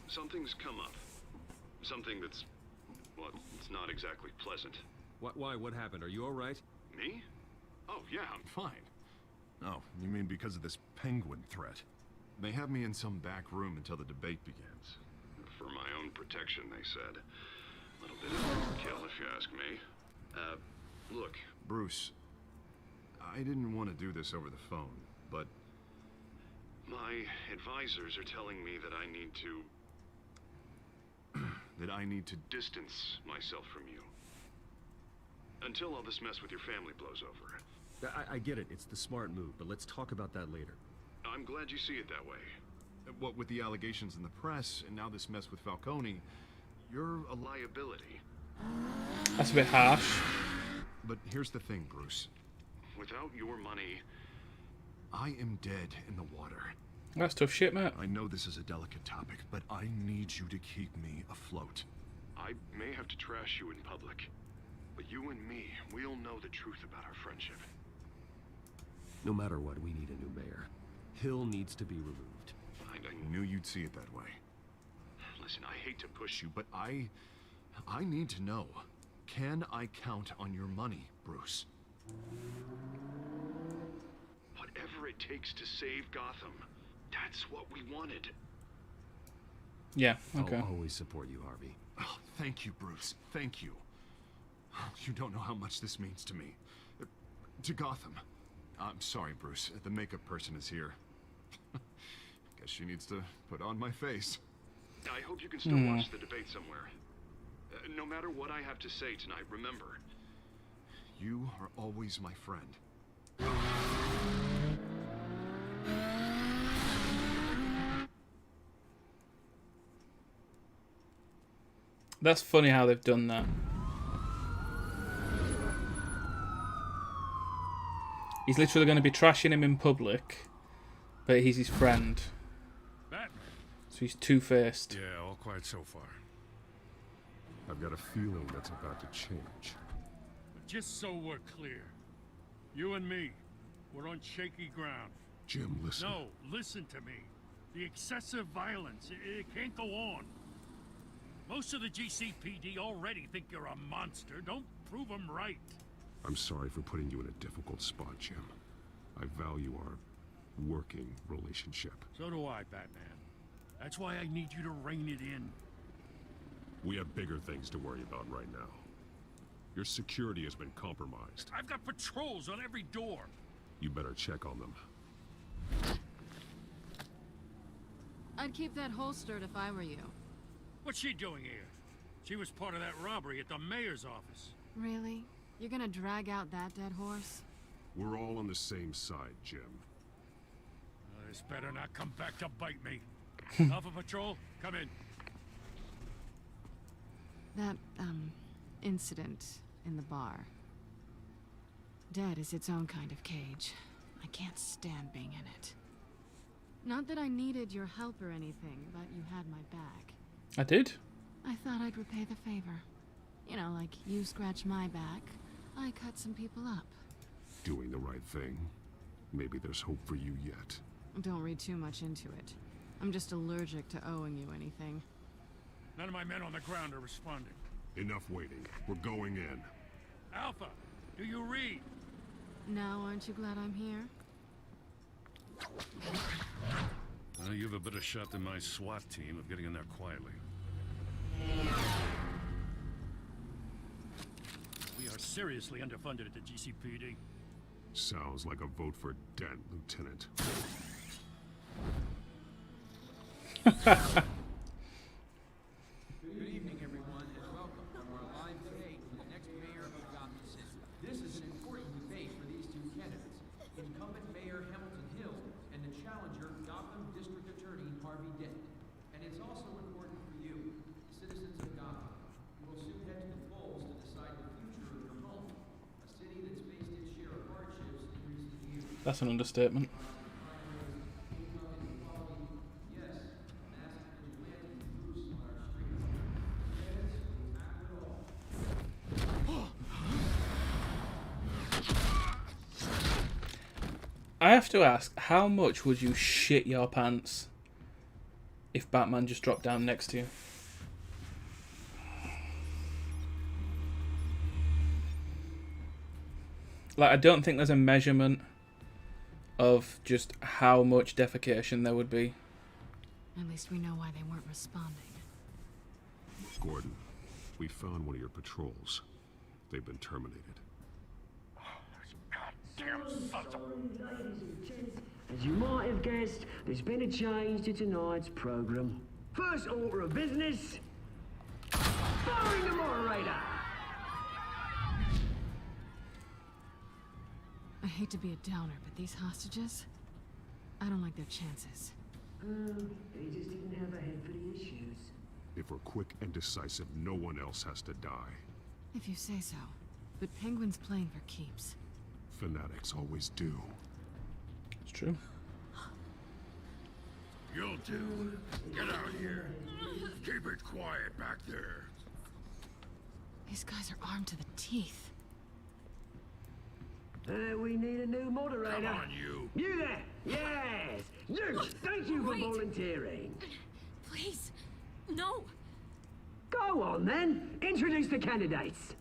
Something's come up. Something that's... well, it's not exactly pleasant. Why? What happened? Are you alright? Me? Oh, yeah, I'm fine. Oh, you mean because of this penguin threat? They have me in some back room until the debate begins. For my own protection, they said. A little bit of overkill, if you ask me. Look, Bruce, I didn't want to do this over the phone, but my advisors are telling me that I need to distance myself from you. Until all this mess with your family blows over. I get it. It's the smart move, but let's talk about that later. I'm glad you see it that way. What with the allegations in the press, and now this mess with Falcone, you're a liability. That's a bit harsh. But here's the thing, Bruce. Without your money, I am dead in the water. That's tough shit, mate. I know this is a delicate topic, but I need you to keep me afloat. I may have to trash you in public, but you and me, we'll know the truth about our friendship. No matter what, we need a new mayor. Hill needs to be removed. I knew you'd see it that way. Listen, I hate to push you, but I need to know. Can I count on your money, Bruce? Whatever it takes to save Gotham, that's what we wanted. Yeah, okay. I'll always support you, Harvey. Oh, thank you, Bruce. Thank you. You don't know how much this means to me. To Gotham. I'm sorry, Bruce. The makeup person is here. Guess she needs to put on my face. I hope you can still watch the debate somewhere. No matter what I have to say tonight, remember, you are always my friend. That's funny how they've done that. He's literally going to be trashing him in public, but he's his friend. Batman. So he's two-faced. Yeah, all quiet so far. I've got a feeling that's about to change. But just so we're clear, you and me, we're on shaky ground. Jim, listen. No, listen to me. The excessive violence, it can't go on. Most of the GCPD already think you're a monster. Don't prove them right. I'm sorry for putting you in a difficult spot, Jim. I value our working relationship. So do I, Batman. That's why I need you to rein it in. We have bigger things to worry about right now. Your security has been compromised. I've got patrols on every door. You better check on them. I'd keep that holstered if I were you. What's she doing here? She was part of that robbery at the mayor's office. Really? You're gonna drag out that dead horse? We're all on the same side, Jim. This better not come back to bite me. Alpha Patrol, come in. That, incident in the bar. Dead is its own kind of cage. I can't stand being in it. Not that I needed your help or anything, but you had my back. I did? I thought I'd repay the favor. You know, like you scratch my back, I cut some people up. Doing the right thing. Maybe there's hope for you yet. Don't read too much into it. I'm just allergic to owing you anything. None of my men on the ground are responding. Enough waiting. We're going in. Alpha, do you read? Now, aren't you glad I'm here? You have a better shot than my SWAT team of getting in there quietly. We are seriously underfunded at the GCPD. Sounds like a vote for Dent, Lieutenant. Good evening, everyone, and welcome to our live debate for the next mayor of Gotham City. This is an important debate for these two candidates, incumbent Mayor Hamilton Hill and the challenger Gotham District Attorney Harvey Dent. And it's also important for you, citizens of Gotham, who will soon head to the polls to decide the future of your home, a city that's faced its share of hardships in recent years. That's an understatement. I have to ask, how much would you shit your pants if Batman just dropped down next to you? Like, I don't think there's a measurement of just how much defecation there would be. At least we know why they weren't responding. Gordon, we found one of your patrols. They've been terminated. As you might have guessed, there's been a change to tonight's program. First order of business, firing the moderator. I hate to be a downer, but these hostages, I don't like their chances. He just didn't have a head for the issues. If we're quick and decisive, no one else has to die. If you say so. But Penguin's playing for keeps. Fanatics always do. It's true. You two, get out here. Keep it quiet back there. These guys are armed to the teeth. We need a new moderator. Come on, you. You there! Yes! You! Thank you for volunteering. Please, no. Go on, then. Introduce the candidates.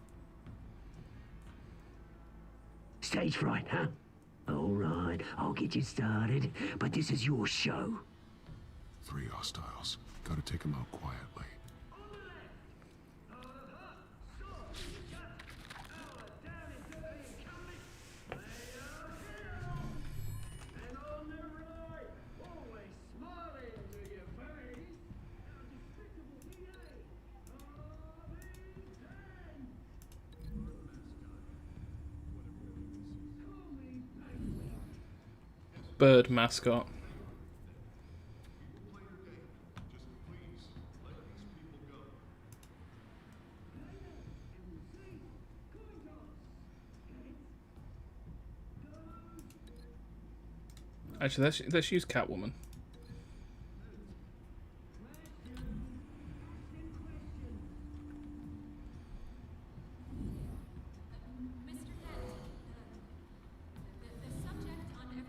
Stage fright, huh? All right, I'll get you started, but this is your show. 3 hostiles. Gotta take them out quietly. Bird mascot. Actually, let's use Catwoman.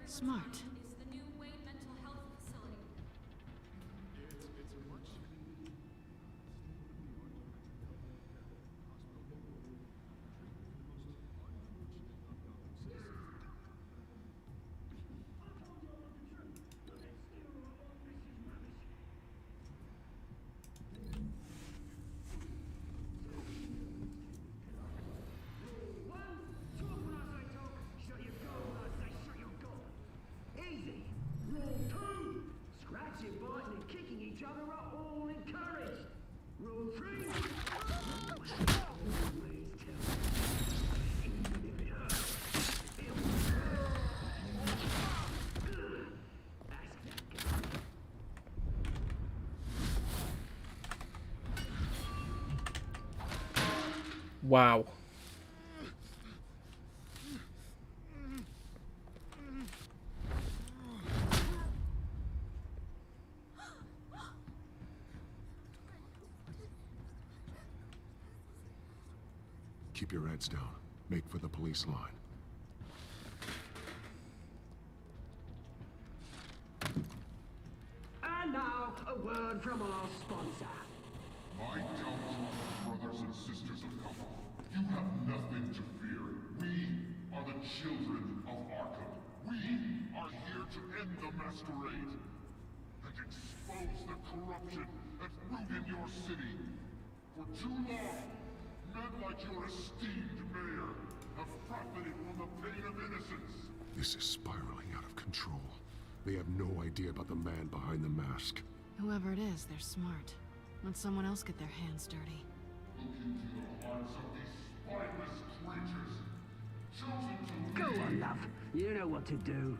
Smart. Wow. Keep your heads down. Make for the police line. And now, a word from our sponsor. My Doubtful brothers and sisters of Gotham, you have nothing to fear. We are the children of Arkham. We are here to end the masquerade and expose the corruption at root in your city. For too long, men like your esteemed mayor have profited from the pain of innocence. This is spiraling out of control. They have no idea about the man behind the mask. Whoever it is, they're smart. Let someone else get their hands dirty. Look into the hearts of these spineless creatures. Chosen to Go on, love. You know what to do.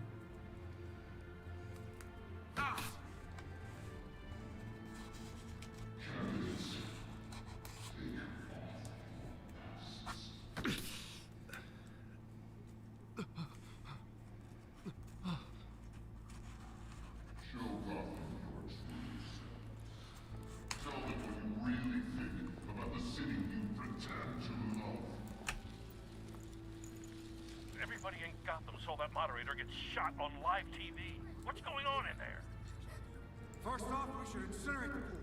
Candidates, show Gotham your true self. Tell them what you really think about the city you pretend to love. Everybody in Gotham saw that moderator get shot on live TV. What's going on in there? First off, we should incinerate the pool.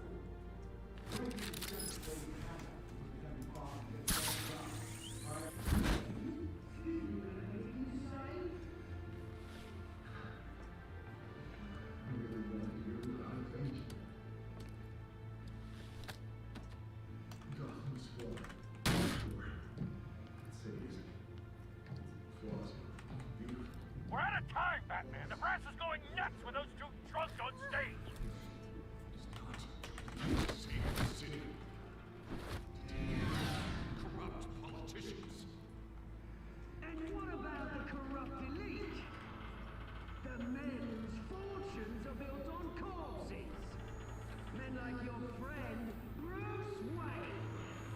We're out of time, Batman. The brass is going nuts with those two drunks on stage. like your friend, Bruce Wayne.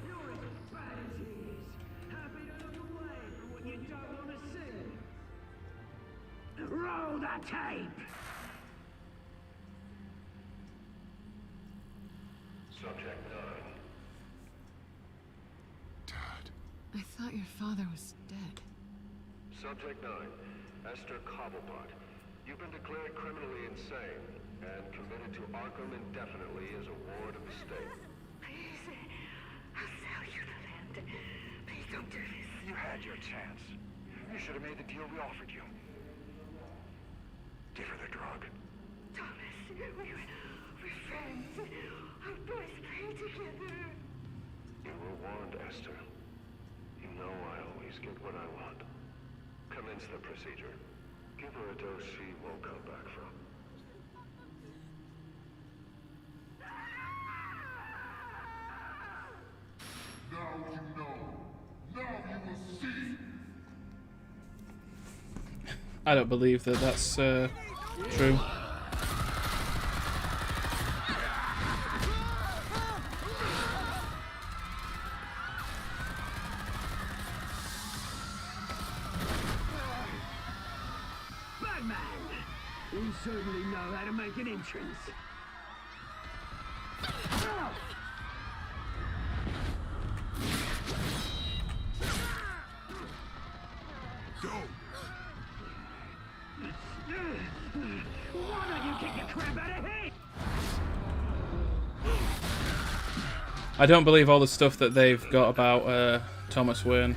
You're as bad as he is. Happy to look away from what you don't want to see. Roll the tape! Subject 9. I thought your father was dead. Subject 9, Esther Cobblepot. You've been declared criminally insane and committed to Arkham indefinitely as a ward of the state. Please, I'll sell you the land. Please don't do this. You had your chance. You should have made the deal we offered you. Give her the drug. Thomas, we're friends. Our boys play together. You were warned, Esther. You know I always get what I want. Commence the procedure. Give her a dose she won't come back from. Now you know. Now you will see. I don't believe that that's true. Batman! You certainly know how to make an entrance. Go! Why don't you kick your crap out of here? I don't believe all the stuff that they've got about Thomas Wayne.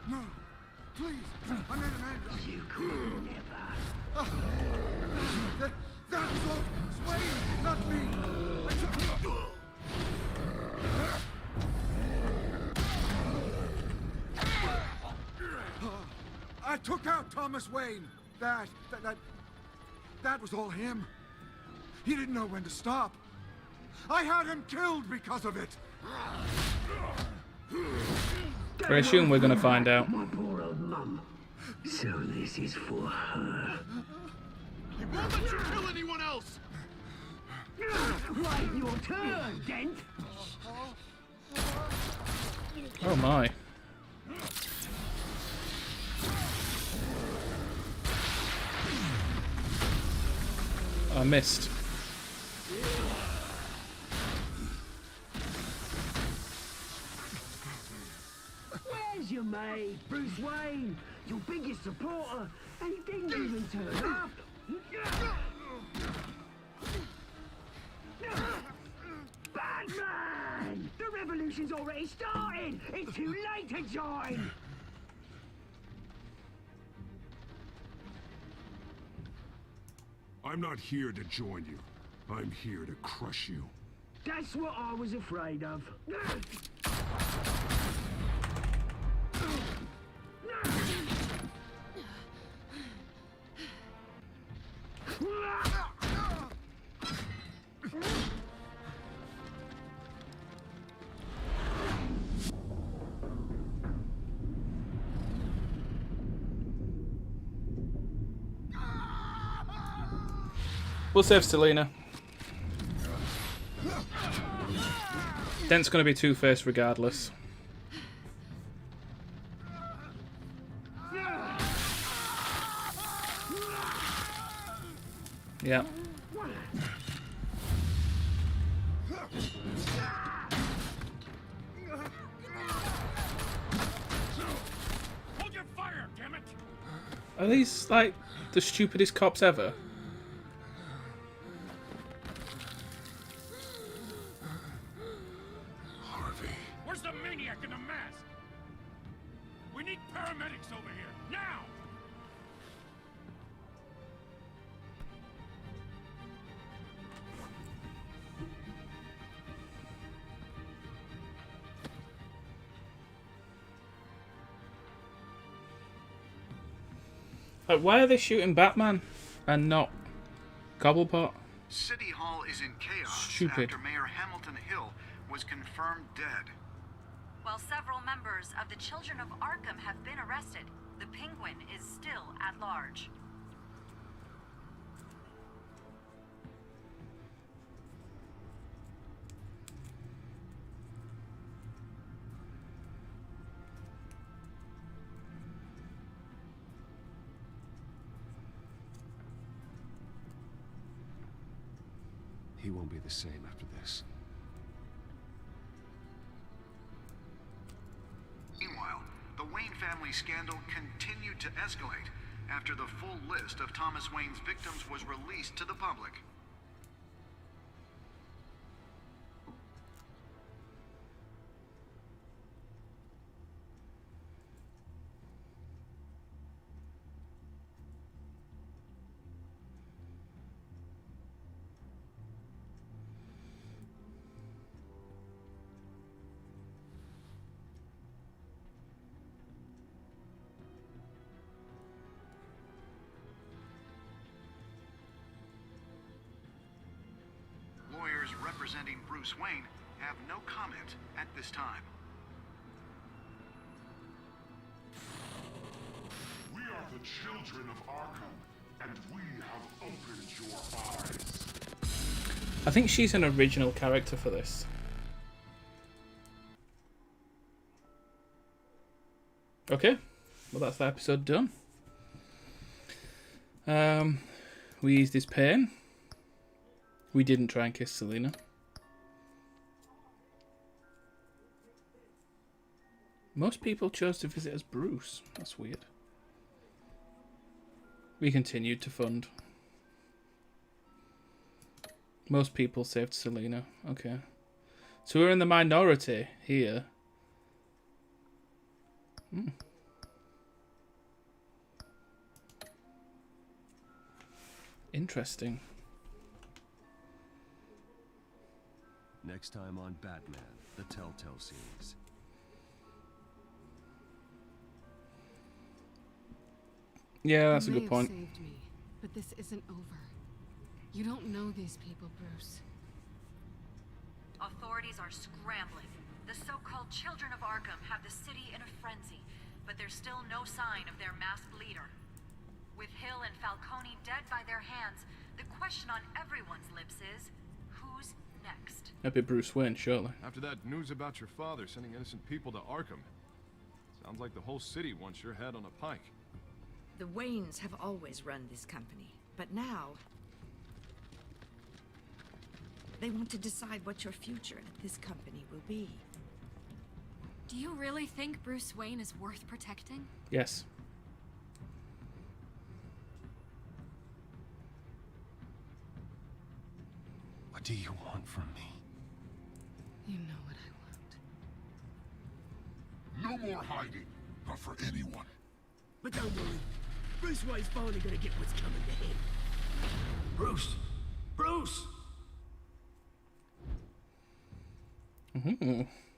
No, please. I'm not a man. You could never. That was Wayne, not me. I took out Thomas Wayne. That was all him. He didn't know when to stop. I had him killed because of it. I assume we're gonna find out. My poor old mum. So this is for her. He won't let you kill anyone else! Wait your turn, Dent. Oh my. I missed. Where's your mate, Bruce Wayne? Your biggest supporter, and he didn't even turn up. Batman! The revolution's already started! It's too late to join! I'm not here to join you. I'm here to crush you. That's what I was afraid of. We'll save Selena. Dent's gonna be Two-Face regardless. Yeah. Hold your fire, damn it! Are these like the stupidest cops ever? Where's the maniac in the mask? We need paramedics over here, now! Like, why are they shooting Batman and not Cobblepot? City Hall is in chaos Stupid. after Mayor Hamilton Hill was confirmed dead. While several members of the Children of Arkham have been arrested, the Penguin is still at large. He won't be the same after this. Meanwhile, the Wayne family scandal continued to escalate after the full list of Thomas Wayne's victims was released to the public. Lawyers representing Bruce Wayne have no comment at this time. We are the children of Arkham, and we have opened your eyes. I think she's an original character for this. Okay, well that's the episode done. We eased his pain. We didn't try and kiss Selina. Most people chose to visit as Bruce. That's weird. We continued to fund. Most people saved Selina. Okay. So we're in the minority here. Interesting. Next time on Batman, the Telltale Series. Yeah, that's a You good may have point. saved me, but this isn't over. You don't know these people, Bruce. Authorities are scrambling. The so-called Children of Arkham have the city in a frenzy, but there's still no sign of their masked leader. With Hill and Falcone dead by their hands, the question on everyone's lips is, who's next? That'd be Bruce Wayne, surely. After that news about your father sending innocent people to Arkham, sounds like the whole city wants your head on a pike. The Waynes have always run this company, but now they want to decide what your future at this company will be. Do you really think Bruce Wayne is worth protecting? Yes. What do you want from me? You know what I want. No more hiding, not for anyone. But don't worry, Bruce Wayne's finally gonna get what's coming to him. Bruce! Bruce!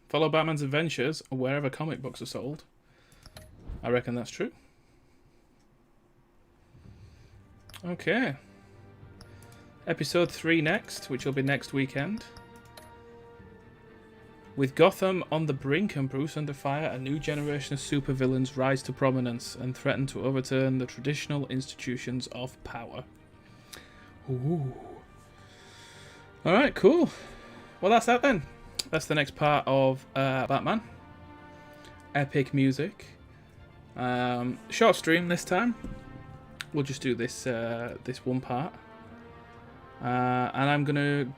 Follow Batman's adventures wherever comic books are sold. I reckon that's true. Okay. Episode 3 next, which will be next weekend. With Gotham on the brink and Bruce under fire, a new generation of supervillains rise to prominence and threaten to overturn the traditional institutions of power. Ooh. Alright, cool. Well, that's that then. That's the next part of Batman. Epic music. Short stream this time. We'll just do this this one part. And I'm going to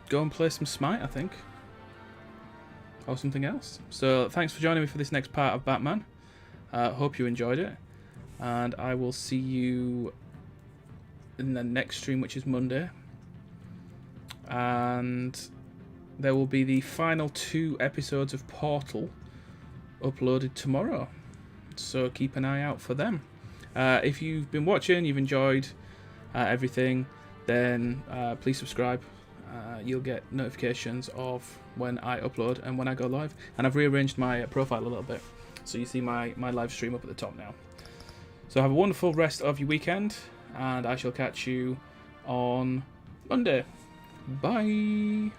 go and play some Smite, I think. Or something else. So thanks for joining me for this next part of Batman. Hope you enjoyed it. And I will see you in the next stream, which is Monday. And there will be the final 2 episodes of Portal uploaded tomorrow. So keep an eye out for them. If you've been watching, you've enjoyed everything, then please subscribe. You'll get notifications of when I upload and when I go live. And I've rearranged my profile a little bit, so you see my live stream up at the top now. So have a wonderful rest of your weekend, and I shall catch you on Monday. Bye.